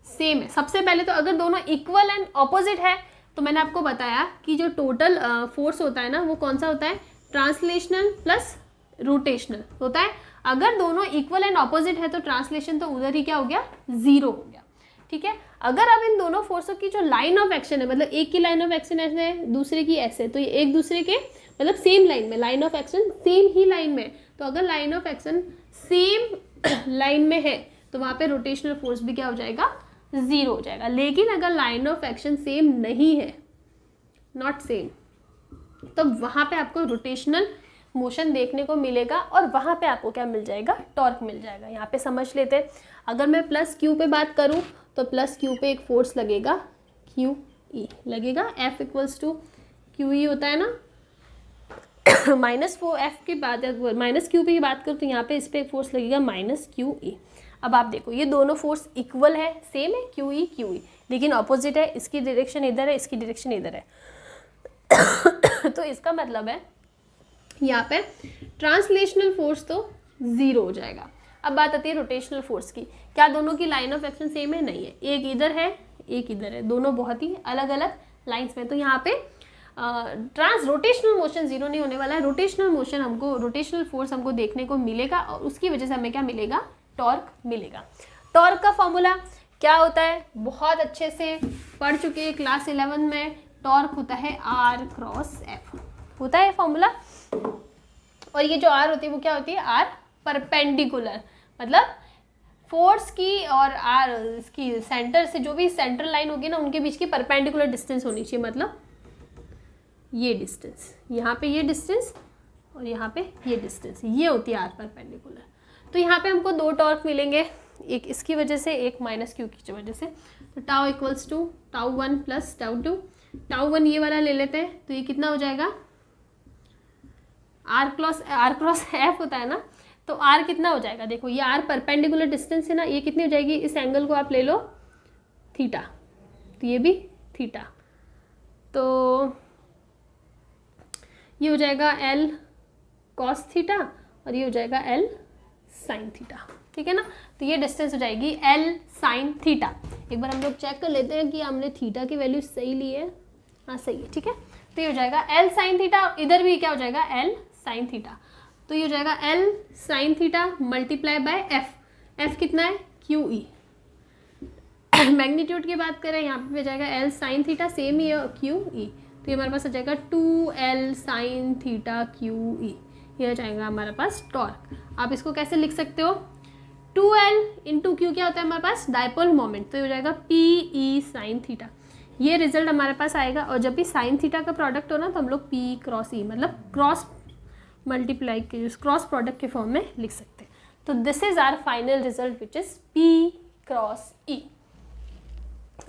सेम है, सबसे पहले तो अगर दोनों इक्वल एंड ऑपोजिट है तो मैंने आपको बताया कि जो टोटल फोर्स होता है ना वो कौन सा होता है, ट्रांसलेशनल प्लस रोटेशनल होता है। अगर दोनों इक्वल एंड ऑपोजिट है तो ट्रांसलेशन तो उधर ही क्या हो गया, 0 हो गया, ठीक है। अगर अब इन दोनों फोर्सों की जो लाइन ऑफ एक्शन है, मतलब एक की लाइन ऑफ एक्शन ऐसे है, दूसरे की ऐसे है, तो ये एक दूसरे के मतलब सेम लाइन में, line of action same he line में, तो अगर line of action same line में है तो वहाँ पे रोटेशनल फोर्स भी क्या हो जाएगा, 0 हो जाएगा। लेकिन अगर लाइन ऑफ एक्शन सेम नहीं है, नॉट सेम, तो वहाँ पे आपको रोटेशनल मोशन देखने को मिलेगा और वहाँ पे आपको क्या मिल जाएगा, टॉर्क मिल जाएगा। यहाँ पे समझ लेते हैं, अगर मैं प्लस क्यू पे बात करूँ तो प्लस क्यू पे एक फोर्स लगेगा, क्यू ई लगेगा, F equals to q E होता है ना। माइनस एफ की बात, माइनस क्यू पे की बात करूँ तो यहाँ पे इस पर एक फोर्स लगेगा माइनस क्यू ई। अब आप देखो ये दोनों फोर्स इक्वल है, सेम है, क्यू ई, लेकिन ऑपोजिट है, इसकी डायरेक्शन इधर है, इसकी डायरेक्शन इधर है। तो इसका मतलब है यहाँ पे ट्रांसलेशनल फोर्स तो 0 हो जाएगा। अब बात आती है रोटेशनल फोर्स की, क्या दोनों की लाइन ऑफ एक्शन सेम है, नहीं है, एक इधर है एक इधर है, दोनों बहुत ही अलग अलग लाइंस में। तो यहाँ पे रोटेशनल मोशन 0 नहीं होने वाला है, रोटेशनल मोशन हमको, रोटेशनल फोर्स हमको देखने को मिलेगा और उसकी वजह से हमें क्या मिलेगा, टॉर्क मिलेगा। टॉर्क का फॉर्मूला क्या होता है, बहुत अच्छे से पढ़ चुके हैं क्लास 11 में। टॉर्क होता है R क्रॉस F होता है फॉर्मूला, और ये जो R होती है वो क्या होती है, R परपेंडिकुलर, मतलब फोर्स की और R इसकी सेंटर से, जो भी सेंट्रल लाइन होगी ना उनके बीच की परपेंडिकुलर डिस्टेंस होनी चाहिए, मतलब ये डिस्टेंस, यहाँ पे ये डिस्टेंस और यहाँ पे ये डिस्टेंस, ये होती है R परपेंडिकुलर। तो यहाँ पे हमको 2 टॉर्क मिलेंगे, एक इसकी वजह से, एक माइनस क्यू की वजह से। तो tau equals to tau 1 plus tau 2, tau 1 ये वाला ले लेते हैं तो ये कितना हो जाएगा, R क्रॉस F होता है ना, तो R कितना हो जाएगा, देखो ये R परपेंडिकुलर डिस्टेंस है ना, ये कितनी हो जाएगी, इस एंगल को आप ले लो थीटा, तो ये भी थीटा, तो ये हो जाएगा L कॉस थीटा और ये हो जाएगा L साइन थीटा, ठीक है ना। तो ये डिस्टेंस हो जाएगी L साइन थीटा। एक बार हम लोग चेक कर लेते हैं कि हमने थीटा की वैल्यू सही ली है, हाँ सही है, ठीक है। तो ये हो जाएगा L साइन थीटा, इधर भी क्या हो जाएगा, L साइन थीटा, तो ये हो जाएगा L sine theta multiply by F कितना है, क्यू ई। मैग्नीट्यूड की बात करें यहाँ पे हो जाएगा L साइन थीटा, सेम ही है क्यू ई, तो ये हमारे पास आ जाएगा 2L sine theta Q E, ये हो जाएगा हमारे पास टॉर्क। आप इसको कैसे लिख सकते हो, 2L इंटू क्यू क्या होता है हमारे पास, डायपोल मोमेंट, तो ये हो जाएगा PE साइन थीटा। ये रिजल्ट हमारे पास आएगा। और जब भी साइन थीटा का प्रोडक्ट हो ना तो हम लोग P क्रॉस E मतलब क्रॉस मल्टीप्लाई के क्रॉस प्रोडक्ट के फॉर्म में लिख सकते हैं। तो this is our final result which is P cross E।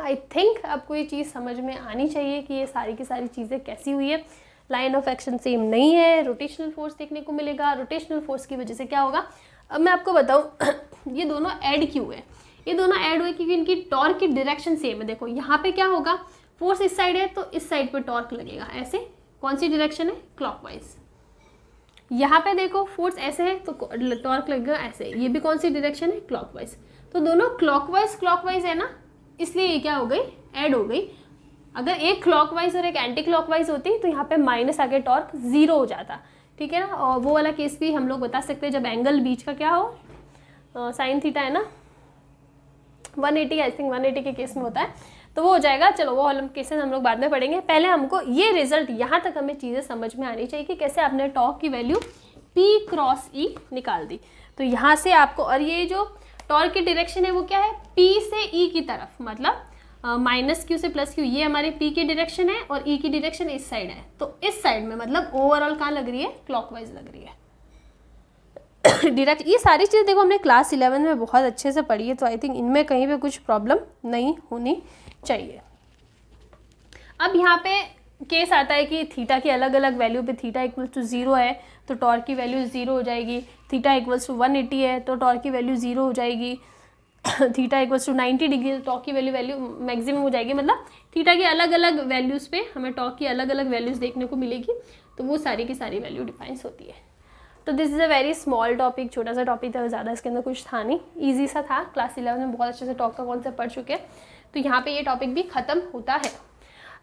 I think आपको ये चीज़ समझ में आनी चाहिए कि ये सारी की सारी चीज़ें कैसी हुई है। लाइन ऑफ एक्शन सेम नहीं है, रोटेशनल फोर्स देखने को मिलेगा। रोटेशनल फोर्स की वजह से क्या होगा, अब मैं आपको बताऊँ ये दोनों ऐड क्यों है। ये दोनों ऐड हुए क्योंकि इनकी टॉर्क की डायरेक्शन सेम है। देखो यहाँ पे क्या होगा, फोर्स इस साइड है तो इस साइड पे टॉर्क लगेगा ऐसे। कौन सी डायरेक्शन है, क्लॉकवाइज। यहाँ पे देखो फोर्स ऐसे है तो टॉर्क लगेगा ऐसे। ये भी कौन सी डायरेक्शन है, क्लॉकवाइज। तो दोनों क्लॉकवाइज है ना, इसलिए ये क्या हो गई, ऐड हो गई। अगर एक क्लॉकवाइज और एक एंटी क्लॉकवाइज होती तो यहाँ पे माइनस आके टॉर्क 0 हो जाता, ठीक है ना। और वो वाला केस भी हम लोग बता सकते हैं जब एंगल बीच का क्या हो, साइन थीटा है ना 180, आई थिंक 180 के केस में होता है, तो वो हो जाएगा। चलो वो वाले केसेस हम लोग बाद में पढ़ेंगे। पहले हमको ये रिजल्ट यहाँ तक हमें चीज़ें समझ में आनी चाहिए कि कैसे आपने टॉर्क की वैल्यू P क्रॉस E निकाल दी। तो यहाँ से आपको, और ये जो टॉर्क की डायरेक्शन है वो क्या है, P से E की तरफ, मतलब माइनस क्यू से प्लस क्यू, ये हमारे P की डायरेक्शन है और E की डायरेक्शन इस साइड है। तो इस साइड में मतलब ओवरऑल कहाँ लग रही है, क्लॉकवाइज लग रही है डायरेक्ट। ये सारी चीज़ देखो हमने क्लास 11 में बहुत अच्छे से पढ़ी है, तो आई थिंक इनमें कहीं पे कुछ प्रॉब्लम नहीं होनी चाहिए। अब यहाँ पे केस आता है कि थीटा की अलग अलग वैल्यू पे थीटा इक्वल्स टू 0 है तो टॉर्क की वैल्यू 0 हो जाएगी। थीटा इक्वल्स टू 180 है तो टॉर्क की वैल्यू 0 हो जाएगी। Theta equals to 90 degree torque की वैल्यू मैक्सिमम हो जाएगी। मतलब थीटा की अलग अलग वैल्यूज़ पे हमें टॉर्क की अलग अलग वैल्यूज़ देखने को मिलेगी, तो वो सारी की सारी वैल्यू डिफाइंस होती है। तो this is a very small topic, छोटा सा टॉपिक था, ज़्यादा इसके अंदर कुछ था नहीं, ईजी सा था। क्लास 11 में बहुत अच्छे से टॉर्क का कॉन्सेप्ट पढ़ चुके हैं, तो यहाँ पे ये टॉपिक भी ख़त्म होता है।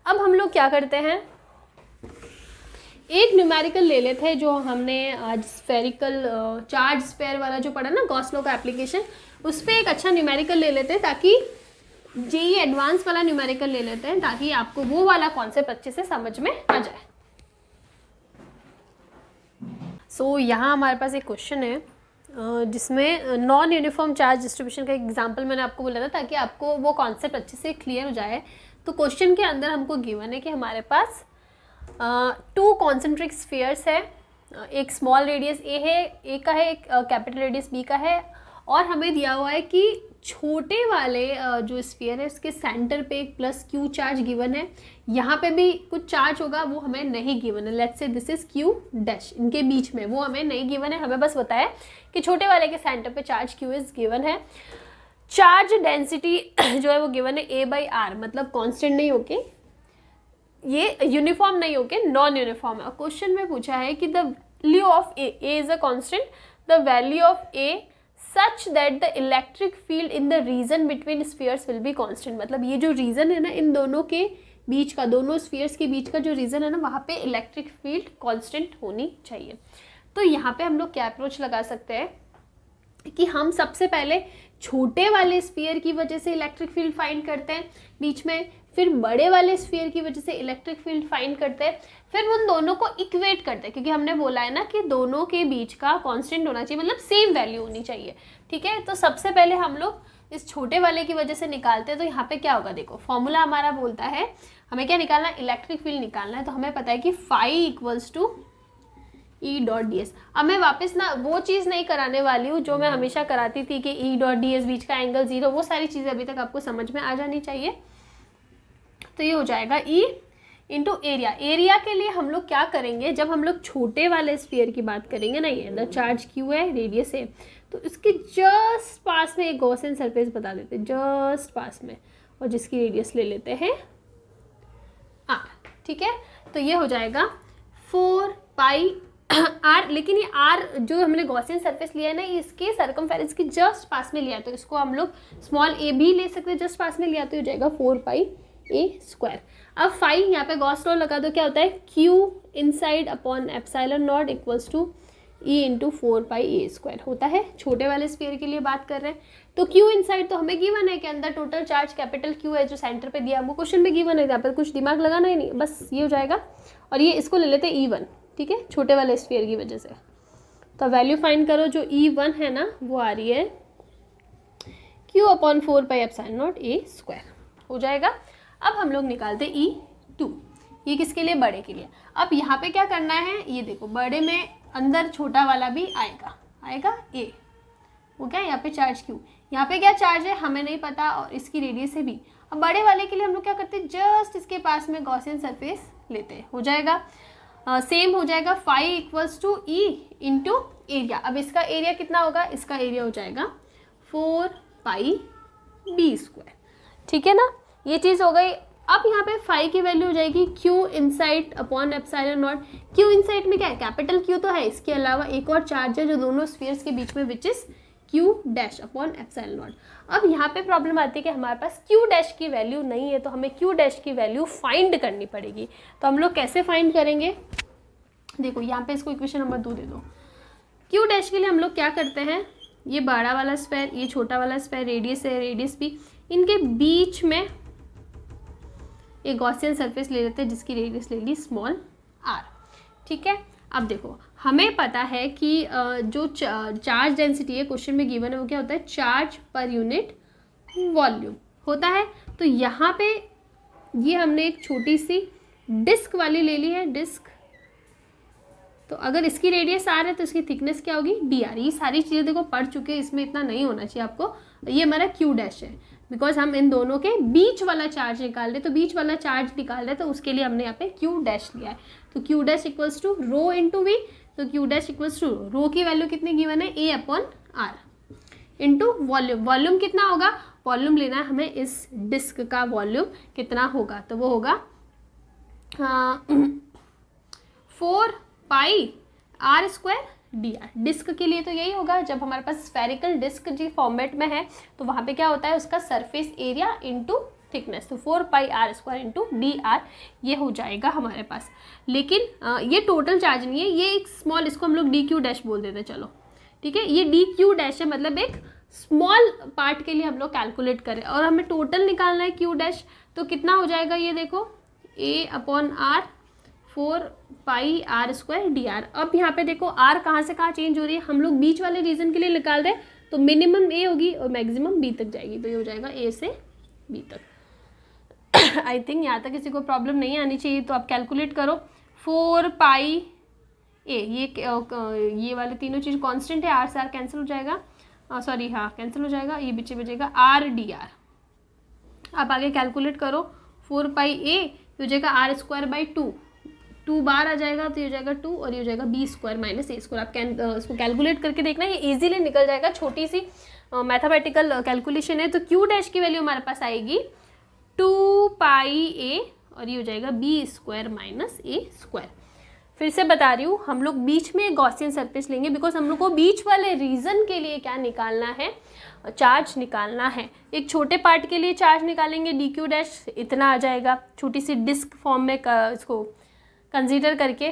अब हम लोग क्या करते हैं, एक न्यूमेरिकल ले लेते हैं जो हमने आज स्फेरिकल चार्ज स्पेयर वाला जो पढ़ा ना, गॉस लॉ का एप्लीकेशन, उस पर एक अच्छा न्यूमेरिकल ले लेते हैं ताकि जेईई एडवांस वाला न्यूमेरिकल ले लेते हैं ताकि आपको वो वाला कॉन्सेप्ट अच्छे से समझ में आ जाए। सो यहाँ हमारे पास एक क्वेश्चन है जिसमें नॉन यूनिफॉर्म चार्ज डिस्ट्रीब्यूशन का एग्जांपल मैंने आपको बोला था ताकि आपको वो कॉन्सेप्ट अच्छे से क्लियर हो जाए। तो क्वेश्चन के अंदर हमको गिवन है कि हमारे पास 2 कॉन्सेंट्रिक स्फीयर्स है, एक स्मॉल रेडियस ए है, ए का है, एक कैपिटल रेडियस बी का है, और हमें दिया हुआ है कि छोटे वाले जो स्फीयर है उसके सेंटर पे एक प्लस क्यू चार्ज गिवन है। यहाँ पे भी कुछ चार्ज होगा, वो हमें नहीं गिवन है। Let's say this is Q dash, इनके बीच में वो हमें नहीं गिवन है, हमें बस बताया कि छोटे वाले के सेंटर पे चार्ज क्यू इज गिवन है। चार्ज डेंसिटी जो है वो गिवन है A/R, मतलब कांस्टेंट नहीं होके, ये यूनिफॉर्म नहीं होके नॉन यूनिफॉर्म है। और क्वेश्चन में पूछा है कि the value of A is a constant, the value of A such that the electric field in the region between spheres will be constant. मतलब ये जो रीजन है ना इन दोनों के बीच का, दोनों स्फीयर्स के बीच का जो रीजन है ना, वहाँ पे इलेक्ट्रिक फील्ड कांस्टेंट होनी चाहिए। तो यहाँ पे हम लोग क्या अप्रोच लगा सकते हैं कि हम सबसे पहले छोटे वाले स्फीयर की वजह से इलेक्ट्रिक फील्ड फाइंड करते हैं बीच में, फिर बड़े वाले स्फीयर की वजह से इलेक्ट्रिक फील्ड फाइंड करते हैं, फिर उन दोनों को इक्वेट करते हैं क्योंकि हमने बोला है ना कि दोनों के बीच का कांस्टेंट होना चाहिए, मतलब सेम वैल्यू होनी चाहिए। ठीक है, तो सबसे पहले हम लोग इस छोटे वाले की वजह से निकालते हैं। तो यहाँ पे क्या होगा, देखो फॉर्मूला हमारा बोलता है हमें क्या निकालना है, इलेक्ट्रिक फील्ड निकालना है। तो हमें पता है कि फाई इक्वल्स टू E.ds। अब मैं वापस ना वो चीज़ नहीं कराने वाली हूँ जो मैं हमेशा कराती थी कि E.ds बीच का एंगल 0, वो सारी चीज़ें अभी तक आपको समझ में आ जानी चाहिए। तो ये हो जाएगा E इंटू एरिया। एरिया के लिए हम लोग क्या करेंगे, जब हम लोग छोटे वाले स्फीयर की बात करेंगे ना, ये द चार्ज क्यू है, रेडियस है, तो इसके जस्ट पास में एक गॉसियन सरफेस बता देते हैं, जस्ट पास में, और जिसकी रेडियस ले लेते हैं R। ठीक है, तो ये हो जाएगा 4 पाई R। लेकिन ये R जो हमने गॉसियन सरफेस लिया है ना, इसके सरकमफेरेंस के जस्ट पास में लिया है, तो इसको हम लोग स्मॉल a भी ले सकते हैं, जस्ट पास में लिया तो हो जाएगा 4 पाई a²। अब फाई यहाँ पे गॉस लॉ लगा दो, क्या होता है Q inside upon epsilon naught equals to E into 4 pi a² होता है। छोटे वाले स्फीयर के लिए बात कर रहे हैं, तो Q इनसाइड तो हमें गिवन है कि अंदर टोटल चार्ज कैपिटल Q है जो सेंटर पे दिया, हमको क्वेश्चन में गिवन है, यहाँ पर कुछ दिमाग लगाना ही नहीं, बस ये हो जाएगा। और ये इसको ले लेते हैं E1, ठीक है, छोटे वाले स्फीयर की वजह से। तो वैल्यू फाइंड करो, जो E1 है ना वो आ रही है क्यू अपॉन 4πε0 a स्क्वायर हो जाएगा। अब हम लोग निकालते E2, ये किसके लिए, बड़े के लिए। अब यहाँ पे क्या करना है, ये देखो बड़े में अंदर छोटा वाला भी आएगा a, वो क्या यहाँ पे चार्ज Q, यहाँ पे क्या चार्ज है हमें नहीं पता, और इसकी रेडियस है b। अब बड़े वाले के लिए हम लोग क्या करते हैं, जस्ट इसके पास में गॉसियन सरफेस लेते हैं, हो जाएगा सेम हो जाएगा phi equals to E into area. अब इसका एरिया कितना होगा, इसका एरिया हो जाएगा 4πb स्क्वायर, ठीक है ना, ये चीज़ हो गई। अब यहाँ पे फाई की वैल्यू हो जाएगी Q inside upon epsilon not. Q inside में क्या है, कैपिटल क्यू तो है, इसके अलावा एक और चार्ज है जो दोनों स्फीयर्स के बीच में, विच is Q dash upon epsilon not. अब यहाँ पे प्रॉब्लम आती है कि हमारे पास क्यू डैश की वैल्यू नहीं है, तो हमें क्यू डैश की वैल्यू फाइंड करनी पड़ेगी। तो हम लोग कैसे फाइंड करेंगे, देखो यहाँ पे इसको इक्वेशन नंबर 2 दे दो। क्यू डैश के लिए हम लोग क्या करते हैं, ये बड़ा वाला स्क्वायर, ये छोटा वाला स्क्वायर, रेडियस है, रेडियस भी, इनके बीच में एक गॉसियन सरफेस ले लेते हैं जिसकी रेडियस ले ली स्मॉल r, ठीक है। अब देखो हमें पता है कि जो चार्ज डेंसिटी है क्वेश्चन में गिवन है वो क्या होता है, चार्ज पर यूनिट वॉल्यूम होता है। तो यहाँ पे ये हमने एक छोटी सी डिस्क वाली ले ली है, डिस्क, तो अगर इसकी रेडियस r है तो इसकी थिकनेस क्या होगी dr। ये सारी चीज़ें देखो पढ़ चुके हैं, इसमें इतना नहीं होना चाहिए आपको। ये हमारा क्यू डैश है, बिकॉज हम इन दोनों के बीच वाला चार्ज निकाल रहे, तो बीच वाला चार्ज निकाल रहे तो उसके लिए हमने यहाँ पे क्यू डैश लिया है। तो q dash equals to rho into v, तो q dash equals to rho की वैल्यू कितनी गिवन है, a upon r into volume. Volume कितना होगा, वॉल्यूम लेना है हमें इस डिस्क का वॉल्यूम कितना होगा, तो वो होगा 4πr स्क्वायर dr। डिस्क के लिए तो यही होगा, जब हमारे पास स्फेरिकल डिस्क जी फॉर्मेट में है तो वहाँ पे क्या होता है, उसका सरफेस एरिया इंटू थिकनेस, तो 4πr स्क्वायर इंटू dr ये हो जाएगा हमारे पास। लेकिन ये टोटल चार्ज नहीं है, ये एक स्मॉल, इसको हम लोग डी क्यू डैश बोल देते हैं, चलो ठीक है, ये डी क्यू डैश है, मतलब एक स्मॉल पार्ट के लिए हम लोग कैलकुलेट करें, और हमें टोटल निकालना है क्यू डैश। तो कितना हो जाएगा, ये देखो a upon r 4πr square dr। अब यहाँ पे देखो r कहाँ से कहाँ चेंज हो रही है, हम लोग बीच वाले रीजन के लिए निकाल रहे हैं, तो मिनिमम a होगी और मैक्सिमम b तक जाएगी, तो ये हो जाएगा a से b तक। आई थिंक यहाँ तक किसी को प्रॉब्लम नहीं आनी चाहिए। तो आप कैलकुलेट करो 4πa, ये वाले तीनों चीज़ कांस्टेंट है, r से r कैंसिल हो जाएगा, सॉरी हाँ कैंसिल हो जाएगा, ये पीछे बचेगा r dr। आप आगे कैलकुलेट करो 4πa हो जाएगा r स्क्वायर बाई 2 बार आ जाएगा, तो ये हो जाएगा 2 और ये हो जाएगा b square minus a square. आप इसको कैलकुलेट करके देखना, ये इजीली निकल जाएगा, छोटी सी मैथमेटिकल कैलकुलेशन है। तो q डैश की वैल्यू हमारे पास आएगी 2πa और ये हो जाएगा b square minus a square. फिर से बता रही हूँ, हम लोग बीच में गॉसियन सरफेस लेंगे, बिकॉज हम लोग को बीच वाले रीजन के लिए क्या निकालना है, चार्ज निकालना है। एक छोटे पार्ट के लिए चार्ज निकालेंगे, डी क्यू डैश इतना आ जाएगा, छोटी सी डिस्क फॉर्म में इसको कंसीडर करके।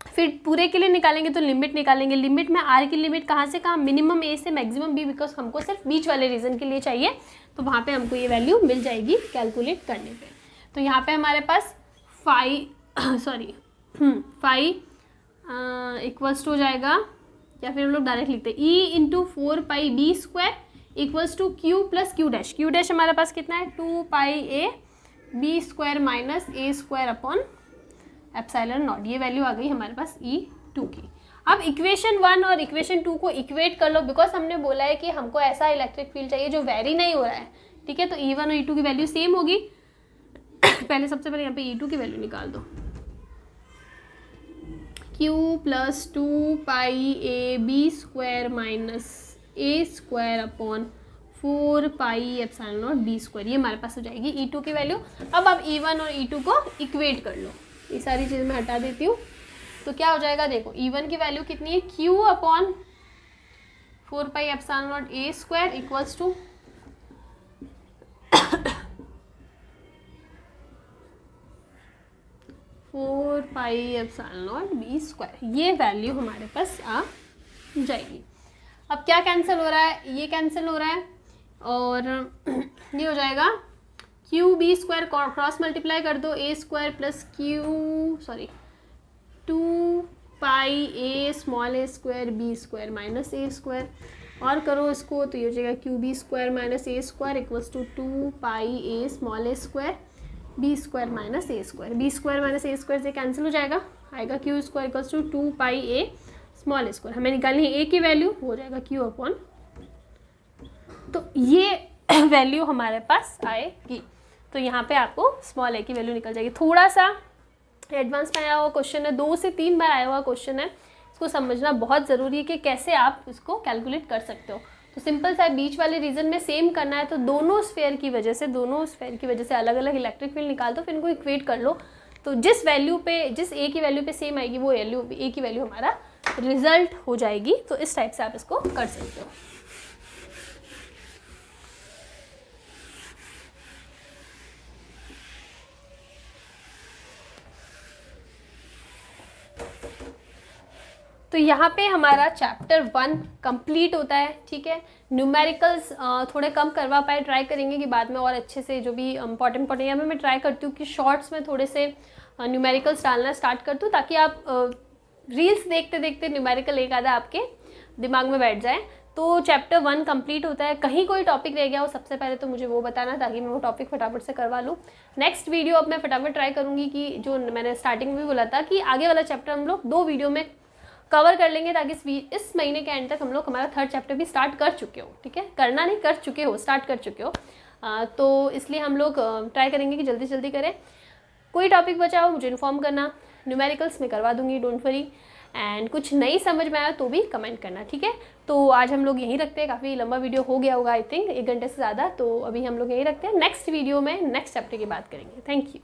फिर पूरे के लिए निकालेंगे तो लिमिट निकालेंगे, लिमिट में आर की लिमिट कहाँ से कहाँ, मिनिमम ए से मैक्सिमम बी, बिकॉज हमको सिर्फ बीच वाले रीजन के लिए चाहिए, तो वहाँ पे हमको ये वैल्यू मिल जाएगी कैलकुलेट करने पे। तो यहाँ पे हमारे पास फाई इक्वल्स टू हो जाएगा, या फिर हम लोग डायरेक्ट लिखते हैं E into 4πb square equals to q plus q dash. Q dash हमारे पास कितना है 2πa b square minus a square upon epsilon naught. ये वैल्यू आ गई हमारे पास E2 की। अब इक्वेशन 1 और इक्वेशन 2 को इक्वेट कर लो, बिकॉज हमने बोला है कि हमको ऐसा इलेक्ट्रिक फील्ड चाहिए जो वेरी नहीं हो रहा है, ठीक है। तो E1 और E2 की वैल्यू सेम होगी। पहले सबसे पहले यहाँ पे E2 की वैल्यू निकाल दो, Q plus 2πab square minus a square upon 4πε0 b square, ये हमारे पास हो जाएगी E2 की वैल्यू। अब आप E1 और E2 को इक्वेट कर लो, ये सारी चीज़ मैं हटा देती हूँ। तो क्या हो जाएगा, देखो E1 की वैल्यू कितनी है, Q upon 4πε0 a square equals to 4πε0 b square, ये वैल्यू हमारे पास आ जाएगी। अब क्या कैंसिल हो रहा है, ये कैंसिल हो रहा है और ये हो जाएगा q b square, cross multiply कर दो, a square plus q 2πa small a square b square minus a square. और करो इसको तो ये हो जाएगा q b square minus a square equals to 2 pi a small a square b square minus a square. B square minus a square से cancel हो जाएगा, आएगा q square equals to 2 pi a small a square. हमें निकालनी है ए की value, हो जाएगा क्यू अपॉन, तो ये वैल्यू हमारे पास आएगी। तो यहाँ पे आपको स्मॉल ए की वैल्यू निकल जाएगी। थोड़ा सा एडवांस में आया हुआ क्वेश्चन है, 2 से 3 बार आया हुआ क्वेश्चन है, इसको समझना बहुत ज़रूरी है कि कैसे आप इसको कैलकुलेट कर सकते हो। तो सिंपल सा बीच वाले रीजन में सेम करना है, तो दोनों स्फेयर की वजह से अलग अलग इलेक्ट्रिक फील्ड निकाल दो, फिर इनको इक्वेट कर लो। तो जिस ए की वैल्यू पे सेम आएगी वो ए की वैल्यू हमारा रिजल्ट हो जाएगी। तो इस टाइप से आप इसको कर सकते हो। तो यहाँ पे हमारा चैप्टर 1 कंप्लीट होता है, ठीक है। न्यूमेरिकल्स थोड़े कम करवा पाए, ट्राई करेंगे कि बाद में और अच्छे से जो भी इंपॉर्टेंट यहाँ पे मैं ट्राई करती हूँ कि शॉर्ट्स में थोड़े से न्यूमेरिकल्स डालना स्टार्ट कर दूँ, ताकि आप रील्स देखते देखते न्यूमेरिकल एक आधा आपके दिमाग में बैठ जाए। तो चैप्टर 1 कंप्लीट होता है। कहीं कोई टॉपिक रह गया हो सबसे पहले तो मुझे वो बताना, ताकि मैं वो टॉपिक फटाफट से करवा लूँ। नेक्स्ट वीडियो अब मैं फटाफट ट्राई करूँगी कि जो मैंने स्टार्टिंग में भी बोला था कि आगे वाला चैप्टर हम लोग 2 वीडियो में कवर कर लेंगे, ताकि इस महीने के एंड तक हम लोग हमारा 3rd चैप्टर भी स्टार्ट कर चुके हो, ठीक है। करना नहीं, कर चुके हो, स्टार्ट कर चुके हो। तो इसलिए हम लोग ट्राई करेंगे कि जल्दी जल्दी करें। कोई टॉपिक बचा हो मुझे इन्फॉर्म करना, न्यूमेरिकल्स में करवा दूंगी, डोंट वरी। एंड कुछ नहीं समझ में आया तो भी कमेंट करना, ठीक है। तो आज हम लोग यहीं रखते हैं, काफ़ी लंबा वीडियो हो गया होगा आई थिंक 1 घंटे से ज़्यादा। तो अभी हम लोग यहीं रखते हैं, नेक्स्ट वीडियो में नेक्स्ट चैप्टर की बात करेंगे। Thank you.